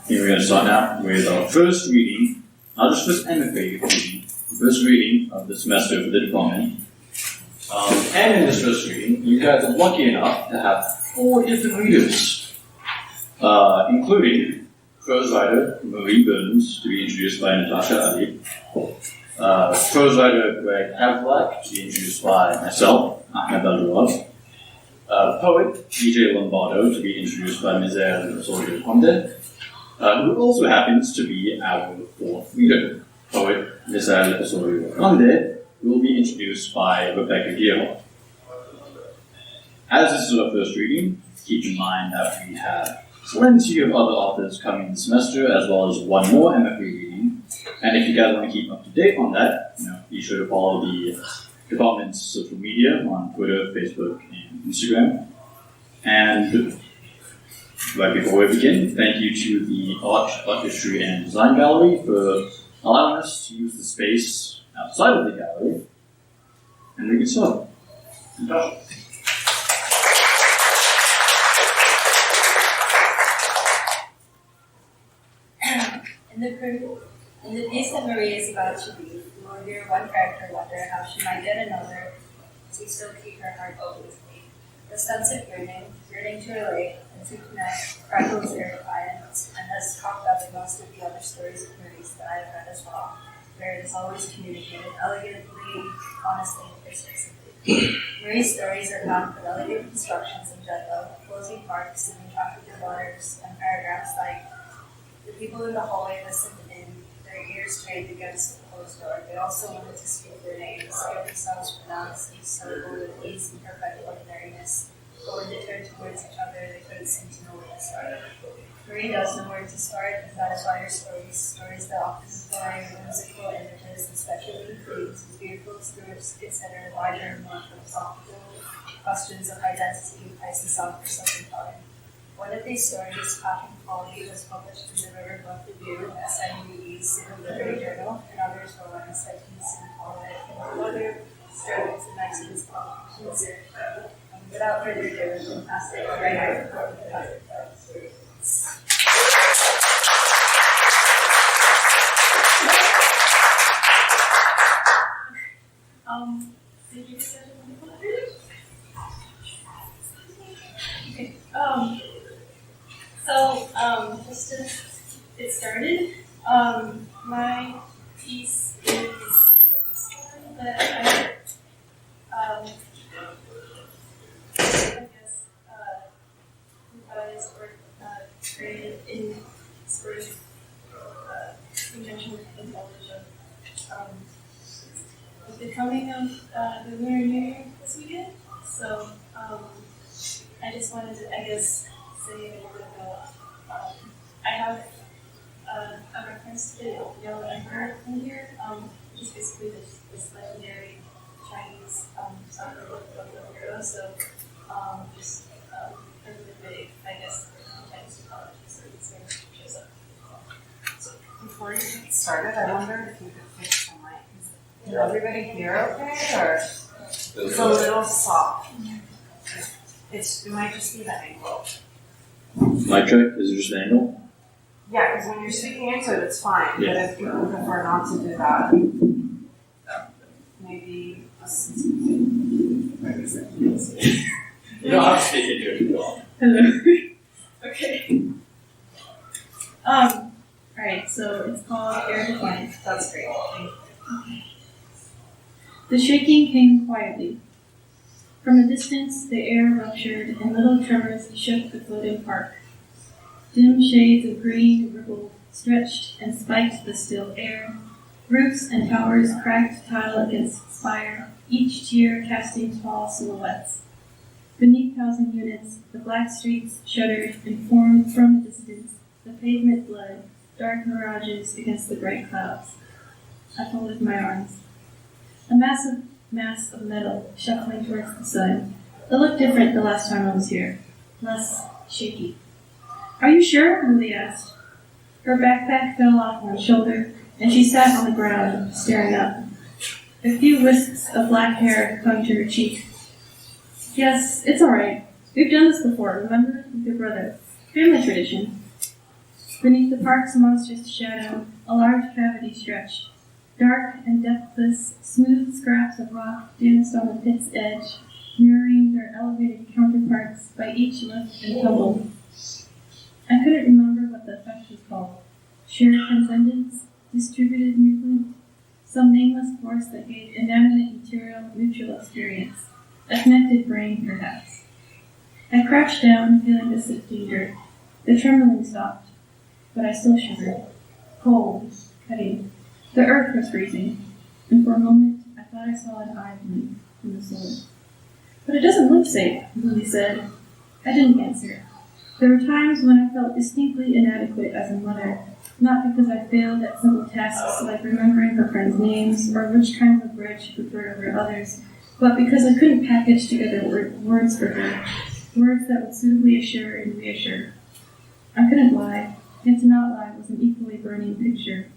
We're going to start now with our first reading, not just first MFA reading, first reading of the semester for the department. And in this first reading, you guys are lucky enough to have 4 different readers, including prose writer Marie Burns, to be introduced by Natasha Ali, prose writer Greg Havrilak, to be introduced by myself, Ahmad Aljawad, poet DJ Lombardo, to be introduced by Misael Osorio-Conde, who also happens to be our 4th reader. Poet Misael Osorio-Conde will be introduced by Rebecca Gearhart. As this is our first reading, keep in mind that we have plenty of other authors coming this semester, as well as 1 more MFA reading. And if you guys want to keep up to date on that, be sure to follow the department's social media on Twitter, Facebook, and Instagram. And right before we begin, thank you to the Art, History, and Design Gallery for allowing us to use the space outside of the gallery. And we can start. In the piece that Marie is about to read, you will hear one character wonder how she might get another to still keep her heart open with me. The sense of yearning to relate and to connect, crackles their defiance, and has cropped up in most of the other stories of Marie's that I have read as well, where it is always communicated elegantly, honestly, and persuasively. Marie's stories are found with elegant constructions in Jeddah, closing parks, and traffic waters, and paragraphs like, the people in the hallway listened in, their ears trained against the closed door. They also wanted to speak their names, hear themselves pronounce each syllable with ease and perfect ordinariness. But when they turned towards each other, they couldn't seem to know where to start. Marie does know where to start, and that is why her stories that often employ whimsical images, especially themes, with beautiful scripts, consider wider and more philosophical questions of identity, place, and self-perception. One of these stories, Packing Quality, was published in the River Book Review, SNUE's Civil Literary Journal, and others were on Sections and Poet, and other journals and magazines publications. Without further ado, I'm asked the writer for the project. Did you say okay. Just to get started, my piece is a story that I guess revised or created in sort of conjunction with the knowledge of the coming of the Lunar New Year this weekend. So I just wanted to, I guess, say a little bit about, I have a reference to the Yellow Emperor in here, which is basically this legendary Chinese soccer hero. So just a really big, I guess, Chinese mythology, so it's very shows up. Before you get started, I wonder if you could fix the mic. Is everybody here okay, or it's a little soft? It might just be the angle. Mic check? Is it just an angle? Yeah, because when you're speaking into it, it's fine. Yeah. But if you prefer not to do that, maybe You don't have to speak into it at all. Hello. Okay. Alright, so it's called Air Defiance. that's great. The shaking came quietly. From a distance, the air ruptured and little tremors shook the floating park. Dim shades of green rippled, stretched, and spiked the still air. Roofs and towers cracked tile against spire, each tier casting tall silhouettes. Beneath housing units, the black streets shuddered and formed from a distance, the pavement blood, dark mirages against the bright clouds. I folded my arms. A massive mass of metal shuffling towards the sun. It looked different the last time I was here. Less shaky. Are you sure? Lily asked. Her backpack fell off one shoulder, and she sat on the ground, staring up. A few wisps of black hair clung to her cheek. Yes, it's all right. We've done this before, remember? With your brother. Family tradition. Beneath the park's monstrous shadow, a large cavity stretched. Dark and depthless, smooth scraps of rock danced on the pit's edge, mirroring their elevated counterparts by each lift and tumble. I couldn't remember what the effect was called. Shared transcendence, distributed movement, some nameless force that gave inanimate material mutual experience, a connected brain, perhaps. I crouched down, feeling the sifting dirt. The trembling stopped, but I still shivered. Cold, cutting. The earth was freezing, and for a moment I thought I saw an eye blink from the soil. But it doesn't look safe, Lily said. I didn't answer. There were times when I felt distinctly inadequate as a mother, not because I failed at simple tasks like remembering her friends' names or which kinds of bread she preferred over others, but because I couldn't package together words for her, words that would suitably assure and reassure. I couldn't lie, and to not lie was an equally burning picture.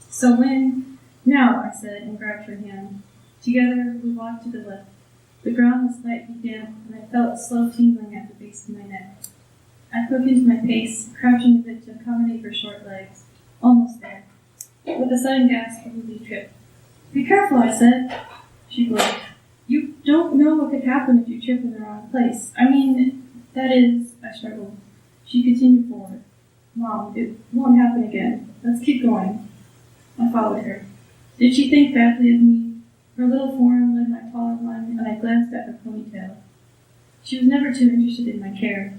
So now, I said and grabbed her hand. Together, we walked to the left. The ground was slightly damp, and I felt a slow tingling at the base of my neck. I quickened my pace, crouching a bit to accommodate her short legs. Almost there. With a sudden gasp, Lily tripped. Be careful, I said. She blinked. You don't know what could happen if you trip in the wrong place. I struggled. She continued forward. Mom, it won't happen again. Let's keep going. I followed her. Did she think badly of me? Her little form led my taller one, and I glanced at her ponytail. She was never too interested in my care.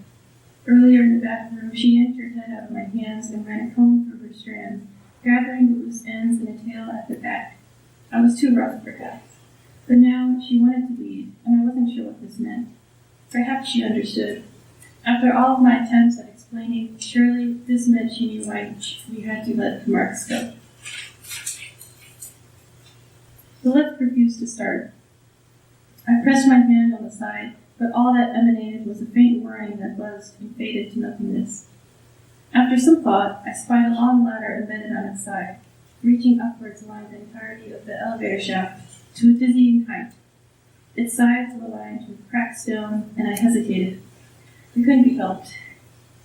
Earlier in the bathroom, she yanked her head out of my hands and ran a comb through her strands, gathering the loose ends in a tail at the back. I was too rough, perhaps. But now she wanted to lead, and I wasn't sure what this meant. Perhaps she understood. After all of my attempts at explaining, surely this meant she knew why we had to let the marks go. The lift refused to start. I pressed my hand on the side, but all that emanated was a faint whirring that buzzed and faded to nothingness. After some thought, I spied a long ladder embedded on its side, reaching upwards along the entirety of the elevator shaft to a dizzying height. Its sides were lined with cracked stone, and I hesitated. It couldn't be helped.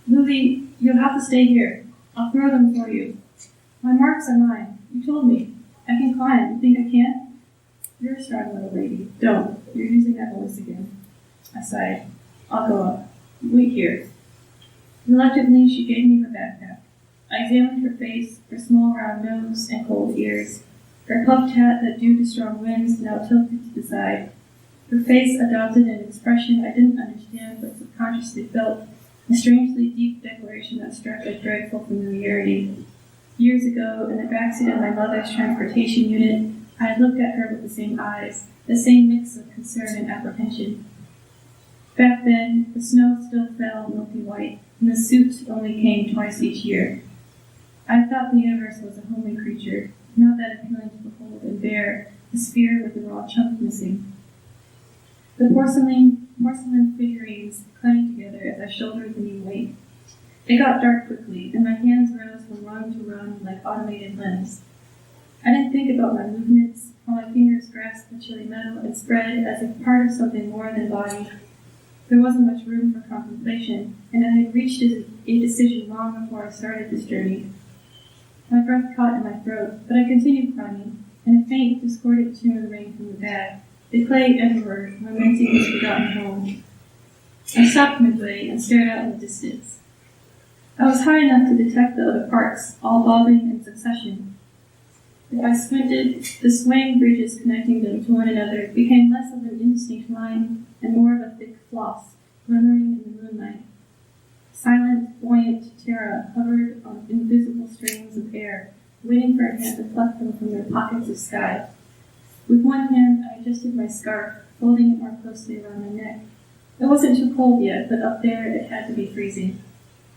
Lily, you'll have to stay here. I'll throw them for you. My marks are mine. You told me. I can climb. You think I can't? You're a strong little lady. Don't. You're using that voice again. I sighed. I'll go up. Wait here. Reluctantly, she gave me her backpack. I examined her face, her small round nose, and cold ears. Her puffed hat that due to strong winds now tilted to the side. Her face adopted an expression I didn't understand but subconsciously felt, a strangely deep declaration that struck a dreadful familiarity. Years ago, in the backseat of my mother's transportation unit, I had looked at her with the same eyes, the same mix of concern and apprehension. Back then, the snow still fell milky white, and the suit only came twice each year. I thought the universe was a homely creature, not that appealing to behold and bear, a sphere with a raw chunk missing. The porcelain figurines clanged together as I shouldered the new weight. It got dark quickly, and my hands rose from rung to rung like automated limbs. I didn't think about my movements, how my fingers grasped the chilly metal and spread as if part of something more than body. There wasn't much room for contemplation, and I had reached a decision long before I started this journey. My breath caught in my throat, but I continued climbing, and a faint, discordant tune rang from the bag. The clay emperor, lamenting his forgotten home. I stopped midway and stared out in the distance. I was high enough to detect the other parts, all bobbing in succession. If I squinted, the swaying bridges connecting them to one another became less of an indistinct line and more of a thick floss, glimmering in the moonlight. Silent, buoyant Terra hovered on invisible strings of air, waiting for a hand to pluck them from their pockets of sky. With one hand, I adjusted my scarf, folding it more closely around my neck. It wasn't too cold yet, but up there it had to be freezing.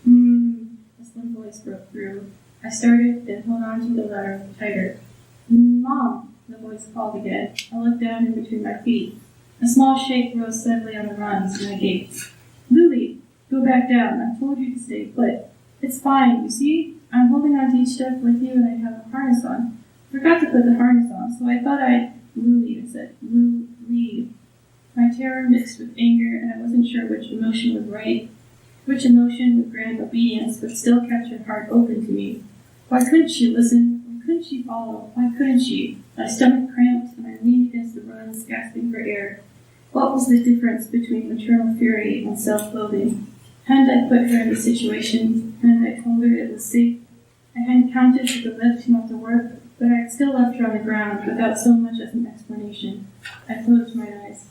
A slim voice broke through. I started, then held on to the ladder tighter. Mom, the voice called again. I looked down in between my feet. A small shape rose steadily on the rungs, and I gaped. Lily, go back down. I told you to stay put. It's fine, you see? I'm holding on to each step with you, and I have a harness on. Forgot to put the harness on, so I thought Lily, I said. Lily. My terror mixed with anger, and I wasn't sure which emotion was right. Which emotion would grant obedience but still kept her heart open to me? Why couldn't she listen? Why couldn't she follow? Why couldn't she? My stomach cramped and I leaned against the runs, gasping for air. What was the difference between maternal fury and self-loathing? Hadn't I put her in the situation? Hadn't I told her it was safe? I hadn't counted for the lift not to work, but I had still left her on the ground without so much as an explanation. I closed my eyes.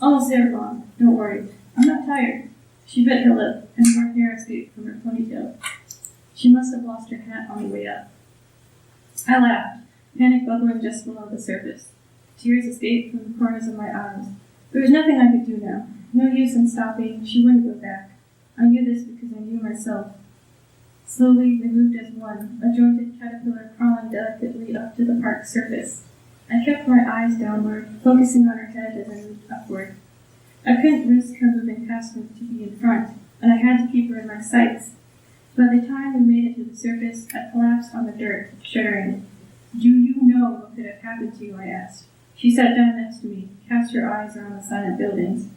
Almost there, Mom. Don't worry. I'm not tired. She bit her lip, and more hair escaped from her ponytail. She must have lost her hat on the way up. I laughed, panic bubbling just below the surface. Tears escaped from the corners of my eyes. There was nothing I could do now. No use in stopping. She wouldn't go back. I knew this because I knew myself. Slowly, we moved as one, a jointed caterpillar crawling delicately up to the park's surface. I kept my eyes downward, focusing on her head as I moved upward. I couldn't risk her moving past me to be in front, and I had to keep her in my sights. By the time we made it to the surface, I collapsed on the dirt, shuddering. Do you know what could have happened to you? I asked. She sat down next to me, cast her eyes around the silent buildings.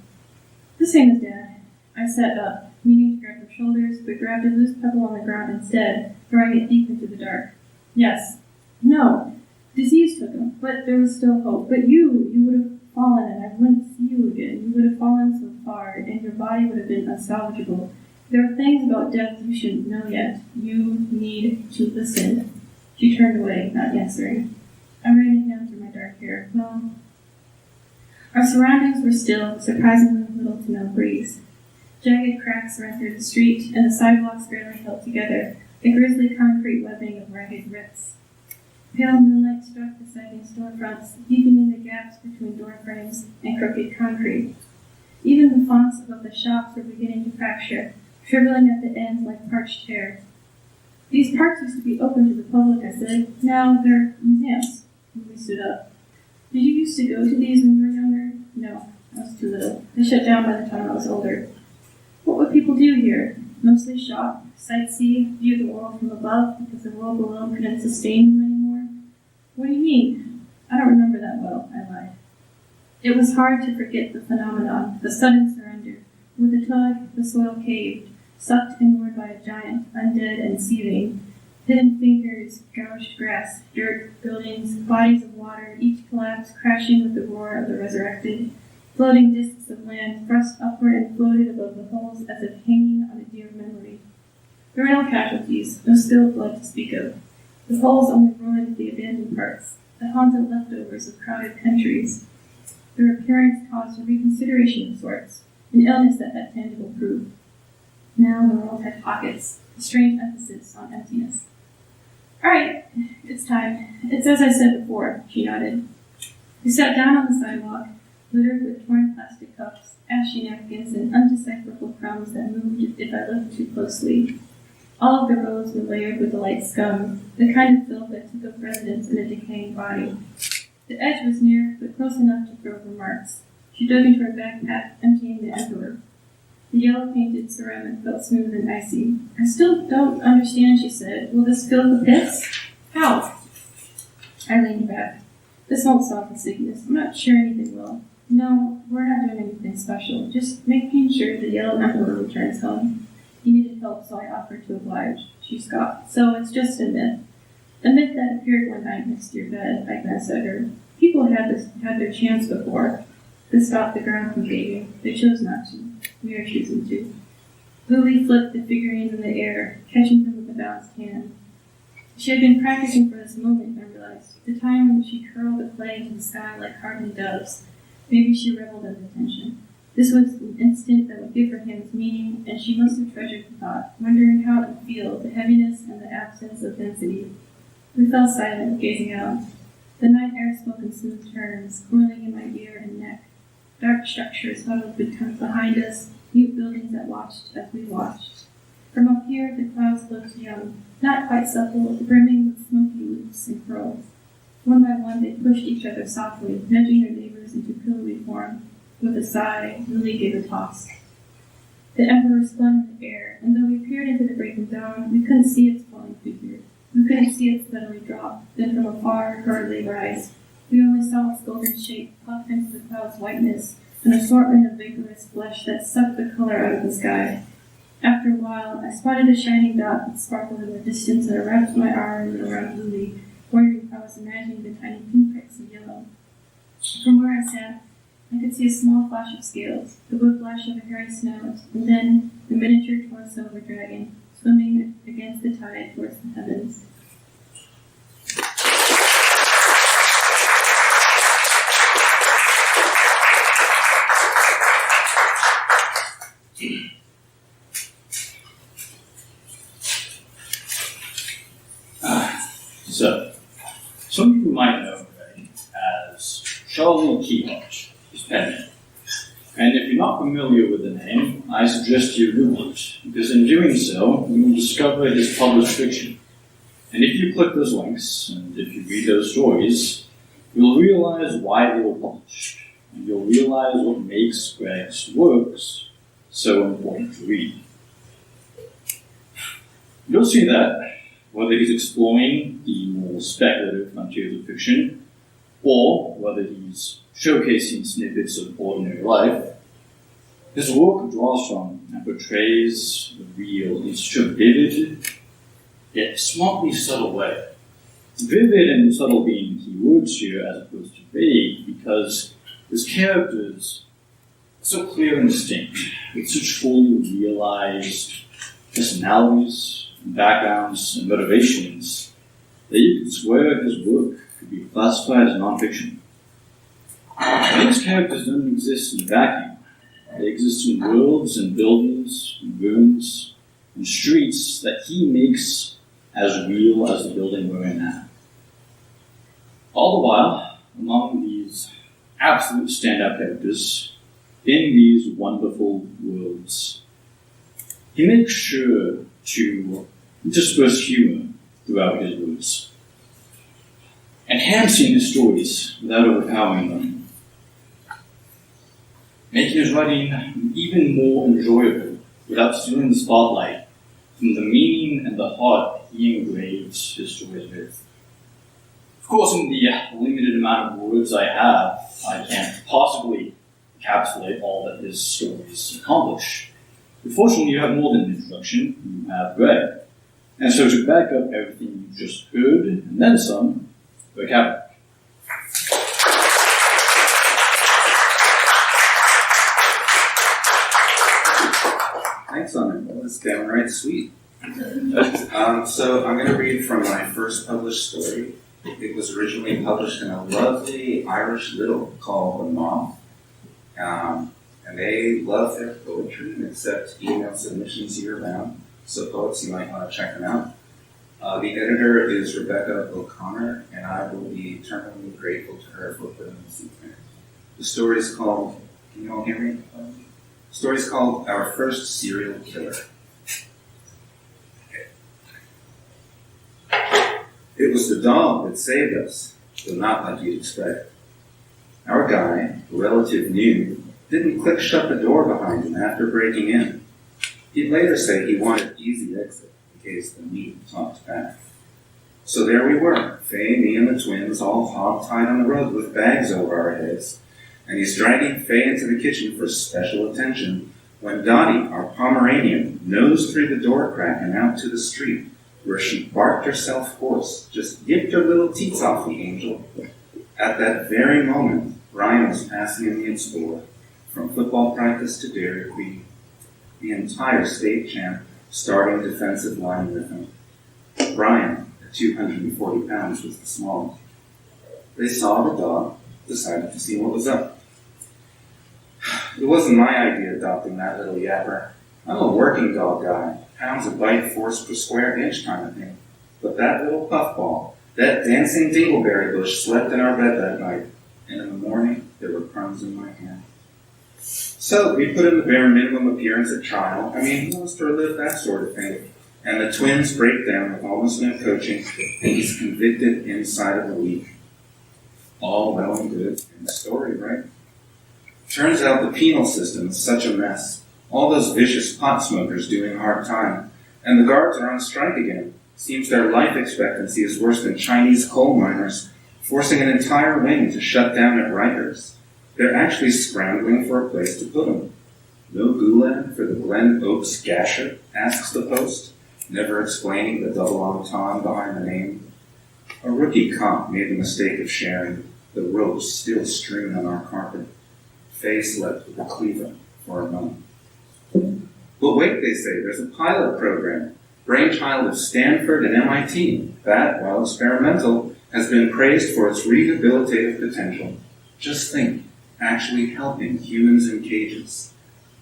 The same as Dad. I sat up, meaning to grab her shoulders, but grabbed a loose pebble on the ground instead, throwing it deep into the dark. Yes. No. Disease took him, but there was still hope. But you would have fallen, and I wouldn't see you again. You would have fallen so far, and your body would have been unsalvageable. There are things about death you shouldn't know yet. You need to listen. She turned away, not answering. I ran a hand through my dark hair. Well, our surroundings were still, surprisingly little to no breeze. Jagged cracks ran through the street, and the sidewalks barely held together, a grisly concrete webbing of ragged rips. Pale moonlight struck the sagging storefronts, deepening the gaps between door frames and crooked concrete. Even the fonts above the shops were beginning to fracture, shriveling at the ends like parched hair. These parks used to be open to the public, I said. Now they're museums. We stood up. Did you used to go to these when you were younger? No, I was too little. They shut down by the time I was older. What would people do here? Mostly shop, sightsee, view the world from above because the world below couldn't sustain them anymore? What do you mean? I don't remember that well, I lied. It was hard to forget the phenomenon, the sudden surrender. With a tug, the soil caved, sucked inward by a giant, undead and seething. Hidden fingers gouged grass, dirt, buildings, bodies of water, each collapsed, crashing with the roar of the resurrected. Floating discs of land thrust upward and floated above the holes as if hanging on a dear memory. There were no casualties, no spilled blood to speak of. The holes only ruined the abandoned parts, the haunted leftovers of crowded countries. Their appearance caused a reconsideration of sorts, an illness that had tangible proof. Now the world had pockets, a strange emphasis on emptiness. All right, it's time. It's as I said before, she nodded. We sat down on the sidewalk, littered with torn plastic cups, ashy napkins, and undecipherable crumbs that moved if I looked too closely. All of the roads were layered with a light scum, the kind of filth that took up residence in a decaying body. The edge was near, but close enough to throw remarks. She dug into her backpack, emptying the Emperor. The yellow-painted ceramic felt smooth and icy. I still don't understand, she said. Will this fill the pits? How? I leaned back. This won't solve the sickness. I'm not sure anything will. No, we're not doing anything special. Just making sure the yellow emperor returns home. He needed help, so I offered to oblige. She scoffed. So it's just a myth. A myth that appeared one night next to your bed, I glanced at her. People had their chance before. To stop the ground from caving. They chose not to. We are choosing to. Lily flipped the figurines in the air, catching them with a balanced hand. She had been practicing for this moment, I realized. The time when she curled the clay into the sky like hardened doves. Maybe she reveled in the tension. This was an instant that would give her hands meaning, and she must have treasured the thought, wondering how it would feel, the heaviness and the absence of density. We fell silent, gazing out. The night air spoke in smooth terms, whirling in my ear and neck. Dark structures huddled behind us, mute buildings that watched as we watched. From up here, the clouds looked young, not quite supple, brimming with smoky loops and curls. One by one, they pushed each other softly, nudging their neighbors into pillowy form. With a sigh, Lily gave a toss. The Emperor spun in the air, and though we peered into the breaking dawn, we couldn't see its falling figure. We couldn't see it steadily drop, then from afar, hurriedly rise. We only saw its golden shape puff into the cloud's whiteness, an assortment of vigorous flesh that sucked the color out of the sky. After a while, I spotted a shining dot that sparkled in the distance and I wrapped my arm around Lily, wondering if I was imagining the tiny pinpricks of yellow. From where I sat, I could see a small flash of scales, the whiplash of a hairy snout, and then the miniature torso of a dragon, swimming against the tide towards the heavens. So, some people might know Ray as Charlie Gearhart, his pen name. And if you're not familiar with the name, I suggest you Google it, because in doing so, you will discover his published fiction. And if you click those links, and if you read those stories, you'll realize why they were published, and you'll realize what makes Greg's works so important to read. You'll see that whether he's exploring the more speculative frontiers of fiction, or whether he's showcasing snippets of ordinary life, his work draws from and portrays the real in such a vivid, yet smartly subtle way. Vivid and subtle being key words here as opposed to vague, because his characters are so clear and distinct, with such fully realized personalities, backgrounds, and motivations, that you could swear his work could be classified as nonfiction. These characters don't exist in a vacuum. They exist in worlds and buildings and rooms and streets that he makes as real as the building we're in now. All the while, among these absolute standout characters, in these wonderful worlds, he makes sure to intersperse humor throughout his words, enhancing his stories without overpowering them, making his writing even more enjoyable without stealing the spotlight from the meaning and the heart he engraves his stories with. Of course, in the limited amount of words I have, I can't possibly encapsulate all that his stories accomplish. But fortunately, you have more than an introduction. You have Greg. And so to back up everything you just heard, and then some, Greg Havrilak. Thanks, Simon. Well, it's downright sweet. So I'm going to read from my first published story. It was originally published in a lovely Irish riddle called The Moth. And they love their poetry and accept email submissions year-round. So poets, you might want to check them out. The editor is Rebecca O'Connor, and I will be eternally grateful to her for putting this in there. The story is called, can you all hear me? The story is called Our First Serial Killer. It was the dog that saved us, though not like you'd expect. Our guy, a relative new, didn't click shut the door behind him after breaking in. He'd later say he wanted easy exit in case the meat talked back. So there we were, Faye, me, and the twins, all hog-tied on the road with bags over our heads. And he's dragging Faye into the kitchen for special attention when Dottie, our Pomeranian, nosed through the door crack and out to the street, where she barked herself hoarse, just yipped her little teats off the angel. At that very moment, Brian was passing in the Explorer, from football practice to Dairy Queen, the entire state champ starting defensive line with him. Brian, at 240 pounds, was the smallest. They saw the dog, decided to see what was up. It wasn't my idea adopting that little yapper. I'm a working dog guy, pounds of bite force per square inch kind of thing. But that little puffball, that dancing dingleberry bush slept in our bed that night, and in the morning there were crumbs in my hand. So we put in the bare minimum appearance at trial. I mean, who wants to relive that sort of thing? And the twins break down with almost no coaching, and he's convicted inside of a week. All well and good in the story, right? Turns out the penal system is such a mess. All those vicious pot smokers doing hard time. And the guards are on strike again. Seems their life expectancy is worse than Chinese coal miners, forcing an entire wing to shut down at Rikers. They're actually scrambling for a place to put them. No gulag for the Glen Oaks gasher, asks the post, never explaining the double entendre behind the name. A rookie cop made the mistake of sharing, the ropes still strewn on our carpet. Faye slept with a cleaver for a month. But wait, they say, there's a pilot program, brainchild of Stanford and MIT, that, while experimental, has been praised for its rehabilitative potential. Just think, actually helping humans in cages.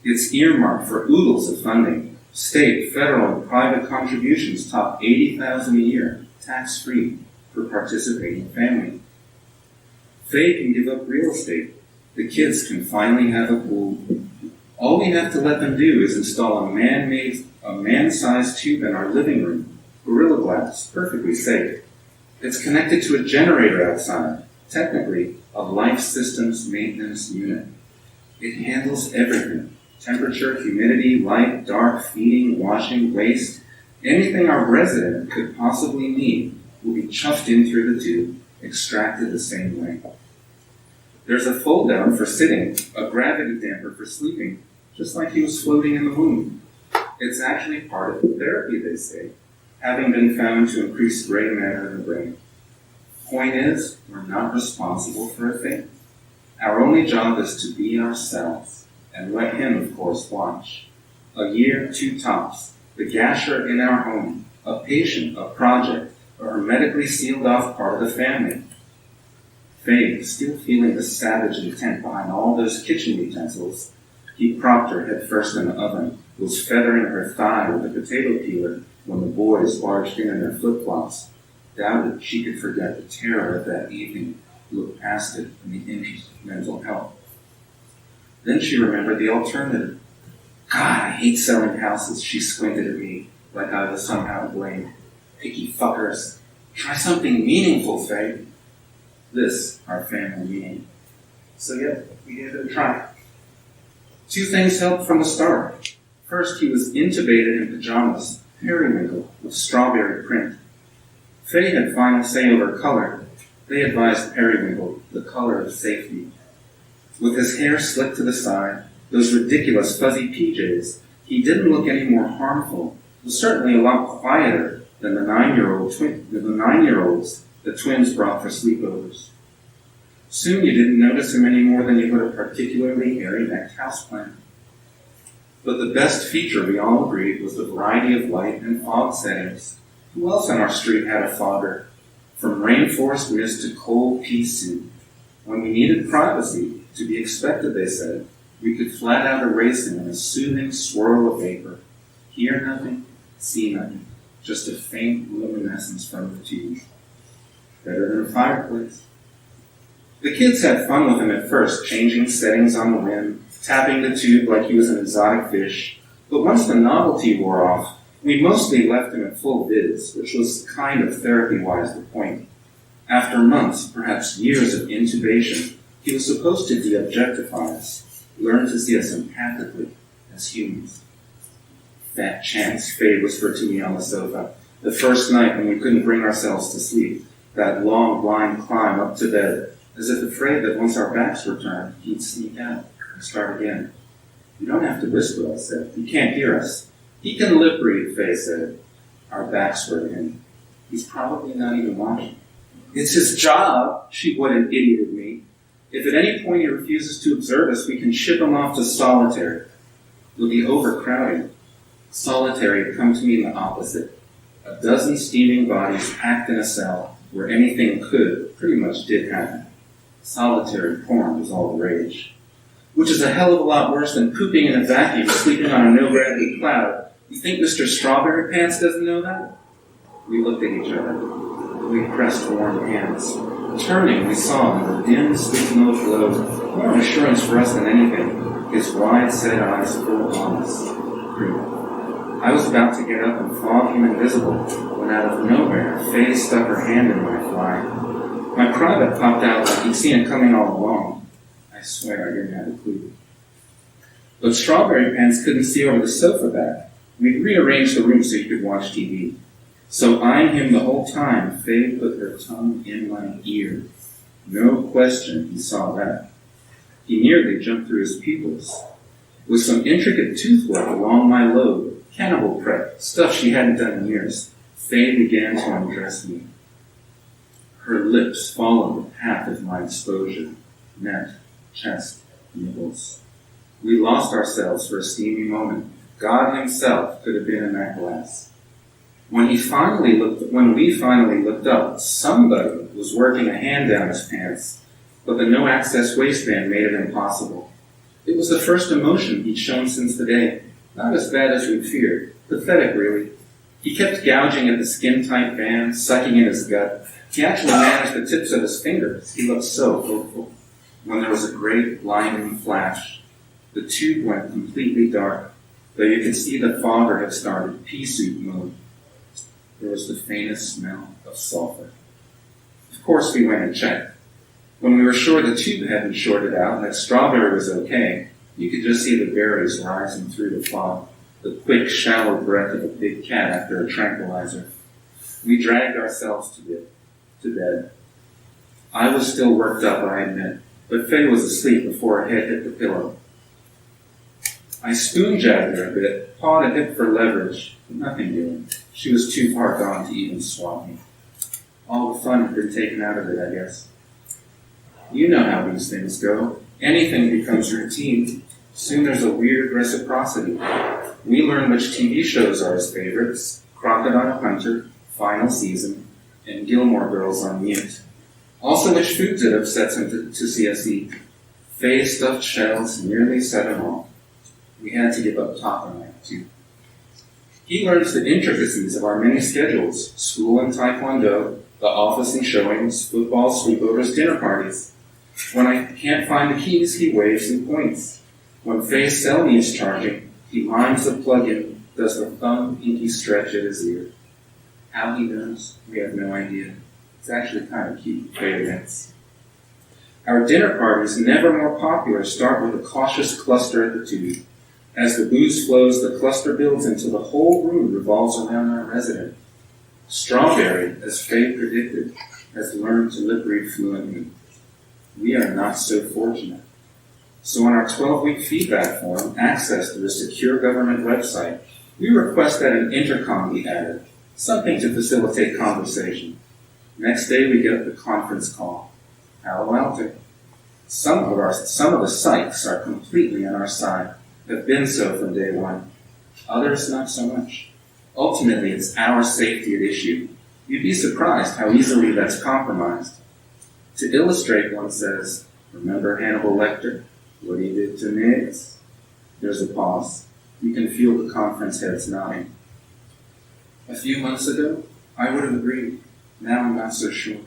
It's earmarked for oodles of funding. State, federal, and private contributions top $80,000 a year, tax-free, for participating family. Faye can give up real estate. The kids can finally have a pool. All we have to let them do is install a man-sized tube in our living room, Gorilla Glass, perfectly safe. It's connected to a generator outside, technically a life systems maintenance unit. It handles everything: temperature, humidity, light, dark, feeding, washing, waste. Anything our resident could possibly need will be chuffed in through the tube, extracted the same way. There's a fold-down for sitting, a gravity damper for sleeping, just like he was floating in the womb. It's actually part of the therapy, they say, having been found to increase gray matter in the brain. Point is, we're not responsible for a thing. Our only job is to be ourselves, and let him, of course, watch. A year, 2 tops, the gasher in our home, a patient, a project, a hermetically sealed off part of the family. Faye, still feeling the savage intent behind all those kitchen utensils, he propped her head first in the oven, was feathering her thigh with a potato peeler when the boys barged in their flip-flops. Doubted she could forget the terror of that evening, look past it in the interest of mental health. Then she remembered the alternative. God, I hate selling houses, she squinted at me, like I was somehow to blame. Picky fuckers. Try something meaningful, Faye. This, our family meeting. So yeah, we gave it a try. 2 things helped from the start. First, he was intubated in pajamas, periwinkle, with strawberry print. Faye had final say over color. They advised periwinkle, the color of safety. With his hair slicked to the side, those ridiculous fuzzy PJs, he didn't look any more harmful. Was certainly a lot quieter than the 9-year-olds the twins brought for sleepovers. Soon you didn't notice him any more than you would a particularly hairy-necked houseplant. But the best feature, we all agreed, was the variety of light and fog settings. Who else on our street had a fogger? From rainforest mist to cold pea soup. When we needed privacy, to be expected, they said, we could flat out erase him in a soothing swirl of vapor. Hear nothing, see nothing, just a faint luminescence from the tube. Better than a fireplace. The kids had fun with him at first, changing settings on the whim, tapping the tube like he was an exotic fish. But once the novelty wore off, we mostly left him at full viz, which was kind of therapy-wise the point. After months, perhaps years of intubation, he was supposed to de-objectify us, learn to see us empathically as humans. Fat chance, Faye whispered to me on the sofa, the first night when we couldn't bring ourselves to sleep, that long, blind climb up to bed, as if afraid that once our backs were turned, he'd sneak out and start again. You don't have to whisper, I said. He can't hear us. He can lip read, Faye said. Our backs were to him. He's probably not even watching. It's his job, she what an idiot of me. If at any point he refuses to observe us, we can ship him off to solitary. It'll be overcrowding. Solitary had come to mean the opposite. A dozen steaming bodies packed in a cell where anything could, pretty much did happen. Solitary porn was all the rage. Which is a hell of a lot worse than pooping in a vacuum, sleeping on a no-gravity cloud. You think Mr. Strawberry Pants doesn't know that? We looked at each other. We pressed warm hands. Turning, we saw in the dim, sleep-mode glow, more assurance for us than anything, his wide-set eyes full on us. I was about to get up and fog him invisible, when out of nowhere, Faye stuck her hand in my fly. My private popped out like he'd seen it coming all along. I swear I didn't have a clue. But Strawberry Pants couldn't see over the sofa back. We'd rearranged the room so he could watch TV. So eyeing him the whole time, Faye put her tongue in my ear. No question he saw that. He nearly jumped through his pupils. with some intricate tooth work along my lobe, cannibal prep, stuff she hadn't done in years. Faye began to undress me. Her lips followed the path of my exposure, neck, chest, nipples. We lost ourselves for a steamy moment. God himself could have been in that glass. When we finally looked up, somebody was working a hand down his pants, but the no-access waistband made it impossible. It was the first emotion he'd shown since the day. Not as bad as we'd feared. Pathetic, really. He kept gouging at the skin-tight band, sucking in his gut. He actually managed the tips of his fingers. He looked so hopeful. When there was a great blinding flash, the tube went completely dark, though you could see the fogger had started pea soup mode. There was the faintest smell of sulfur. Of course, we went and checked. When we were sure the tube hadn't shorted out and that Strawberry was okay, you could just see the berries rising through the fog, the quick, shallow breath of a big cat after a tranquilizer. We dragged ourselves to bed. I was still worked up, I admit, but Faye was asleep before her head hit the pillow. I spoon-jabbed her a bit, pawed a hip for leverage, but nothing doing. She was too far gone to even swat me. All the fun had been taken out of it, I guess. You know how these things go. Anything becomes routine. Soon there's a weird reciprocity. We learn which TV shows are his favorites: Crocodile Hunter, Final Season, and Gilmore Girls on mute. Also which foods it upsets him to see us eat. Faye's stuffed shells nearly set him off. We had to give up taco night, too. He learns the intricacies of our many schedules: school and taekwondo, the office and showings, football, sleepovers, dinner parties. When I can't find the keys, he waves and points. When Faye's cell needs charging, he lines the plug-in, does the thumb pinky stretch at his ear. How he knows, we have no idea. It's actually kind of cute, Faye admits. Our dinner parties, never more popular, start with a cautious cluster at the tube. As the booze flows, the cluster builds until the whole room revolves around our resident. Strawberry, as Faye predicted, has learned to lip read fluently. We are not so fortunate. So on our 12-week feedback form, accessed through a secure government website, we request that an intercom be added, something to facilitate conversation. Next day, we get the conference call. Palo Alto. Some of the psychs are completely on our side, have been so from day one. Others, not so much. Ultimately, it's our safety at issue. You'd be surprised how easily that's compromised. To illustrate, one says, remember Hannibal Lecter? What he did to Niggs? There's a pause. You can feel the conference heads nodding. A few months ago, I would have agreed. Now I'm not so sure.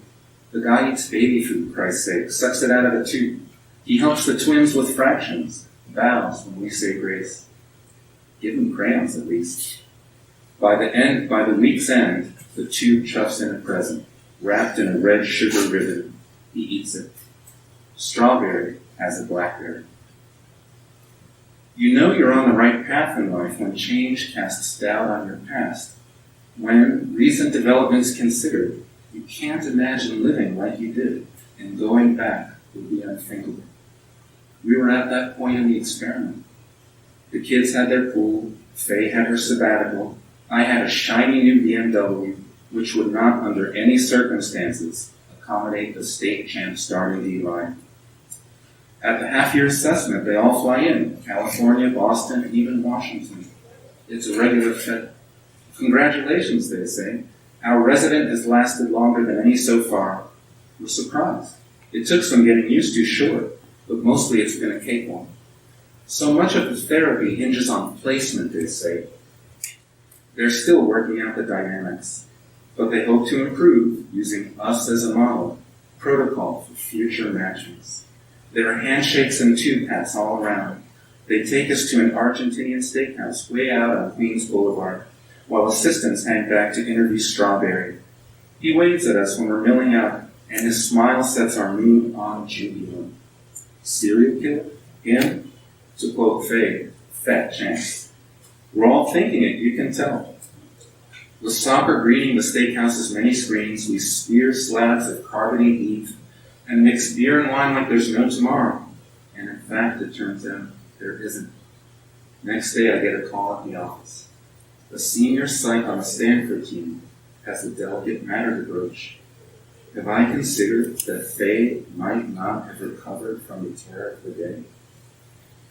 The guy eats baby food, Christ's sake, sucks it out of the tube. He helps the twins with fractions, bows when we say grace. Give them crayons, at least. By the week's end, the tube chuffs in a present, wrapped in a red sugar ribbon. He eats it. Strawberry has a blackberry. You know you're on the right path in life when change casts doubt on your past. When, recent developments considered, you can't imagine living like you did, and going back would be unthinkable. We were at that point in the experiment. The kids had their pool, Faye had her sabbatical, I had a shiny new BMW, which would not, under any circumstances, accommodate the state champ starting D line. At the half-year assessment, they all fly in: California, Boston, and even Washington. It's a regular fit. Congratulations, they say. Our resident has lasted longer than any so far. We're surprised. It took some getting used to, sure, but mostly it's been a cakewalk. So much of the therapy hinges on placement, they say. They're still working out the dynamics, but they hope to improve using us as a model, protocol for future matches. There are handshakes and tube pats all around. They take us to an Argentinian steakhouse way out on Queens Boulevard, while assistants hang back to interview Strawberry. He waves at us when we're milling out, and his smile sets our mood on jubilant. Serial killer? Him? To quote Faye, fat chance. We're all thinking it, you can tell. With soccer greeting the steakhouse's many screens, we spear slabs of carbonate beef and mix beer and wine like there's no tomorrow. And in fact, it turns out there isn't. Next day, I get a call at the office. A senior psych on the Stanford team has a delicate matter to broach. Have I considered that Faye might not have recovered from the terror of the day?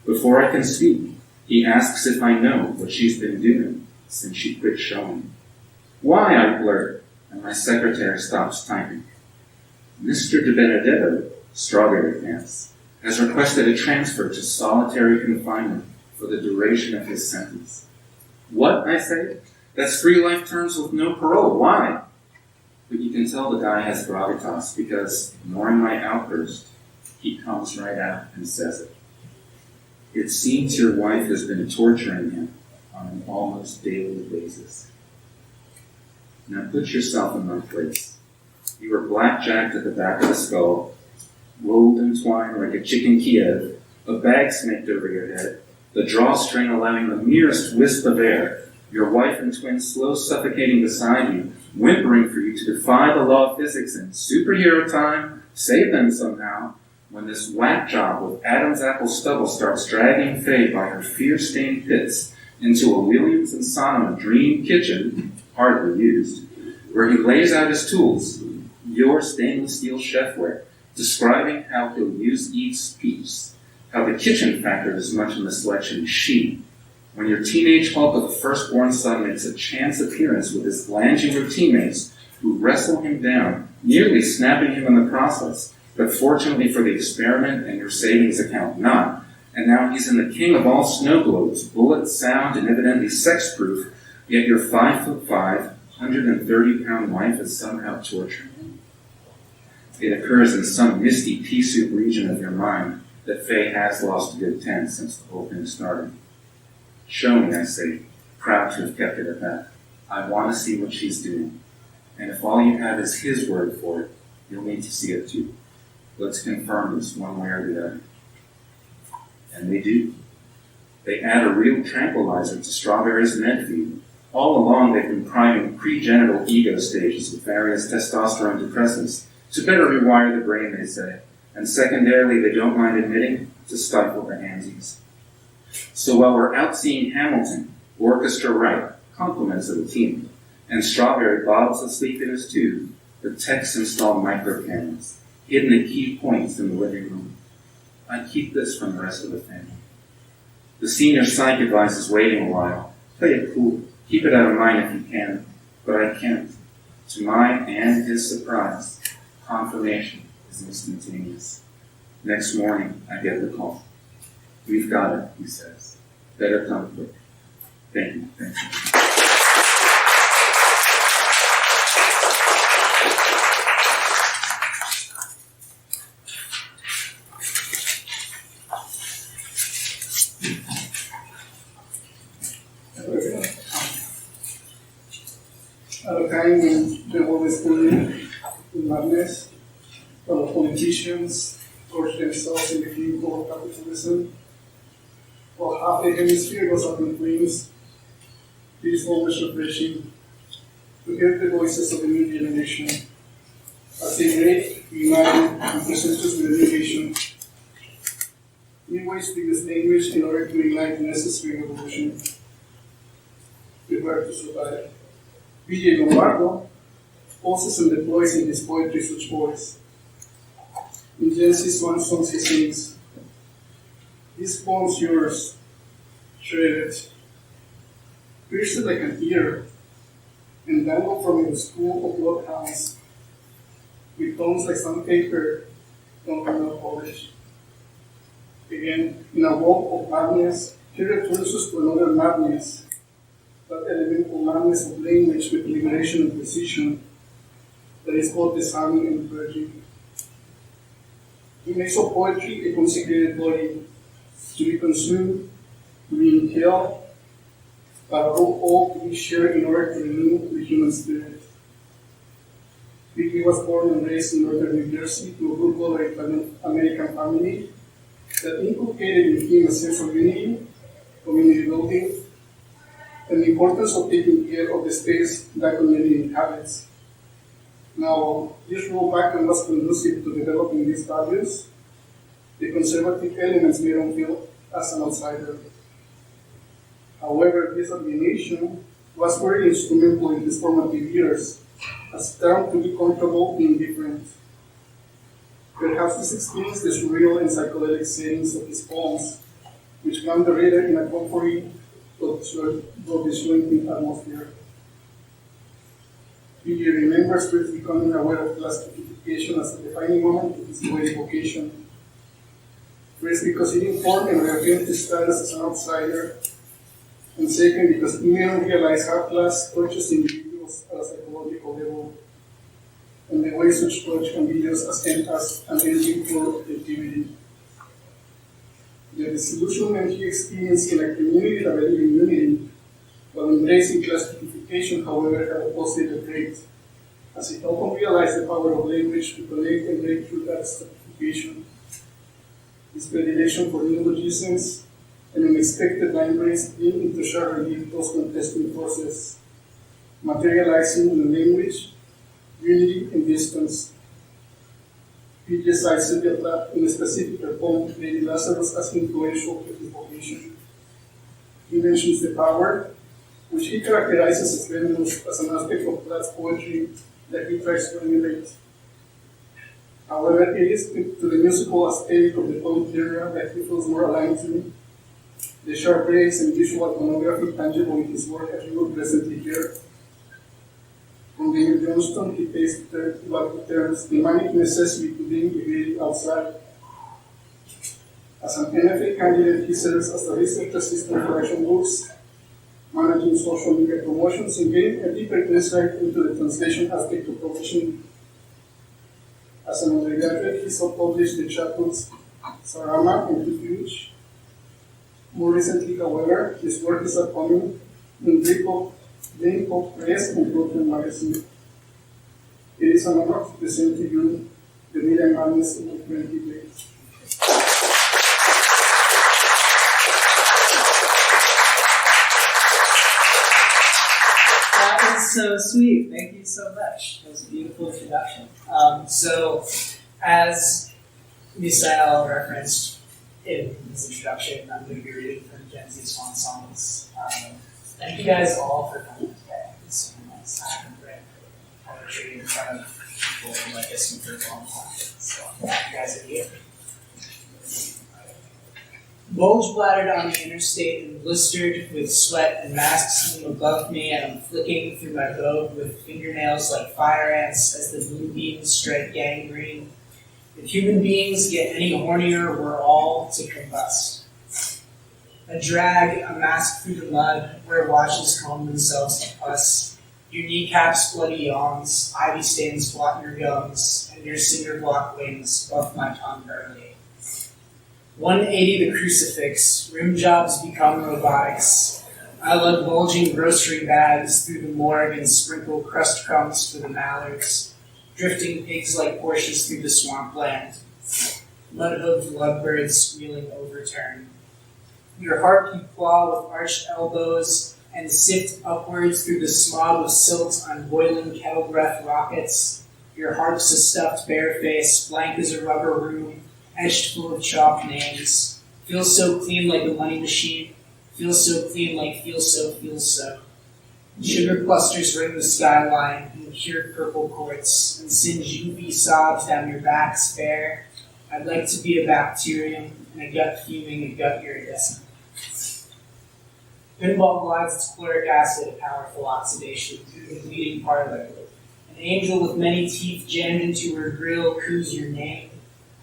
Before I can speak, he asks if I know what she's been doing since she quit showing. Why, I blurt, and my secretary stops typing. Mr. De Benedetto, Strawberry Pants, has requested a transfer to solitary confinement for the duration of his sentence. What? I say. That's 3 life terms with no parole. Why? But you can tell the guy has gravitas because, ignoring my outburst, he comes right out and says it. It seems your wife has been torturing him on an almost daily basis. Now put yourself in my place. You were blackjacked at the back of the skull, rolled in twine like a chicken Kiev, a bag snaked over your head, the drawstring allowing the merest wisp of air, your wife and twin slow suffocating beside you, whimpering for you to defy the law of physics in superhero time, save them somehow, when this whack job with Adam's apple stubble starts dragging Faye by her fear-stained pits into a Williams and Sonoma dream kitchen, hardly used, where he lays out his tools, your stainless steel chefware, describing how he'll use each piece, how the kitchen factored as much in the selection as she. When your teenage Hulk of a firstborn son makes a chance appearance with his glandular teammates who wrestle him down, nearly snapping him in the process, but fortunately for the experiment and your savings account not, and now he's in the king of all snow globes, bullet, sound, and evidently sex-proof, yet your 5'5", 130-pound wife is somehow torturing him. It occurs in some misty pea soup region of your mind that Faye has lost a good 10 since the whole thing started. Show me, I say, proud to have kept it at that. I want to see what she's doing. And if all you have is his word for it, you'll need to see it too. Let's confirm this one way or the other. And they do. They add a real tranquilizer to Strawberry's med feed. All along they've been priming pregenital ego stages with various testosterone depressants to better rewire the brain, they say. And secondarily, they don't mind admitting, to stifle the handsies. So while we're out seeing Hamilton, orchestra right, compliments of the team, and Strawberry bobs asleep in his tube, the techs install micro cameras, hidden at key points in the living room. I keep this from the rest of the family. The senior psych advises waiting a while. Play it cool. Keep it out of mind if you can. But I can't. To my and his surprise, confirmation is instantaneous. Next morning, I get the call. We've got it, he says. Better come quick. Thank you. Thank you. At a time when the world is full in madness, while politicians gorge themselves in the vehicle of capitalism, while half the hemisphere goes up in flames, it is always refreshing to hear the voices of the new generation as they break, unite, and present us with a new vision. New ways to use language in order to ignite the necessary revolution. Prepare to survive. B.J. Lombardo poses and deploys in his poetry such voice. In Genesis 1 songs he sings, "This poem's yours, shred it, pierce it like an ear, and dangle from your school of bloodhounds, with tones like sandpaper, don't have no polish." Again, in a walk of madness, he returns us to another madness, that elemental madness of language with liberation and precision that is both disarming and purging. He makes of poetry a consecrated body to be consumed, to be inhaled, but above all to be shared in order to renew the human spirit. Vicky was born and raised in northern New Jersey to a blue-collar American family that inculcated in him a sense of unity, community building, and the importance of taking care of the space that community inhabits. Now, this rural background was conducive to developing these values. The conservative elements made him feel as an outsider. However, this alienation was very instrumental in his formative years, as he learned to be comfortable being different. Perhaps this explains the surreal and psychedelic settings of his poems, which ground the reader in a comforting but disjointing atmosphere. He remembers first becoming aware of classification as a defining moment of his poetic vocation. First, because it informed and reaffirmed his status as an outsider, and second, because he made him realize how class touches individuals at a psychological level, and the way such touch can be used as an engine for objectivity. The disillusionment he experienced in a community that valued immunity, while embracing classification, however, had a positive trait, as it helped him realize the power of language to connect and break through that stratification. His predilection for neologisms and unexpected line breaks being into sharp relief those contesting forces, materializing in language, unity, and distance. P.J. cites Sylvia Plath in a specific poem, Lady Lazarus, as influential to his vocation. He mentions the power, which he characterizes as venomous, as an aspect of Plath's poetry that he tries to emulate. However, it is to the musical aesthetic of the poem genre that he feels more aligned to. The sharp breaks and visual iconography tangible in his work as you will presently hear. From David Johnston, he takes what terms the manic necessity to being really outside. As an NFA candidate, he serves as a research assistant for action books, managing social media promotions, and getting a deeper insight into the translation aspect of profession. As an undergraduate, he self-published the chapbooks Sarama and Refuge. More recently, however, his work is upcoming in Greenpop Press and Brooklyn Magazine. It is an honor to present to you the Media Madness of the 20 days. That was so sweet. Thank you so much. That was a beautiful introduction. So, as Misael referenced in his introduction, I'm going to be reading from Gen Z Swan Songs. Thank you guys all for coming today. It's so nice. I haven't read poetry in front of people like this for a long time. So, I'm glad you guys are here. Bulge bladdered on the interstate and blistered with sweat and masks loom above me, and I'm flicking through my robe with fingernails like fire ants as the moonbeams strike gangrene. If human beings get any hornier, we're all to combust. I drag a mask through the mud where washes comb themselves to pus. Your kneecaps bloody yawns, ivy stains blot your gums, and your cinder block wings buff my tongue early. 180 the crucifix, rim jobs become robotics. I lug bulging grocery bags through the morgue and sprinkle crust crumbs for the mallards, drifting pigs like Porsches through the swampland. Mud-hooved lovebirds squealing overturn. Your heart you claw with arched elbows and sift upwards through the smog of silt on boiling kettle breath rockets. Your heart's a stuffed bare face, blank as a rubber room, etched full of chalk names. Feels so clean like a money machine. Feels so clean like feels so. Sugar clusters ring the skyline in cured purple courts and singe UV sobs down your back's bare. I'd like to be a bacterium and a gut fuming a gut iridescent. Pinball glides its chloric acid at powerful oxidation through the bleeding parlor. An angel with many teeth jammed into her grill coos your name.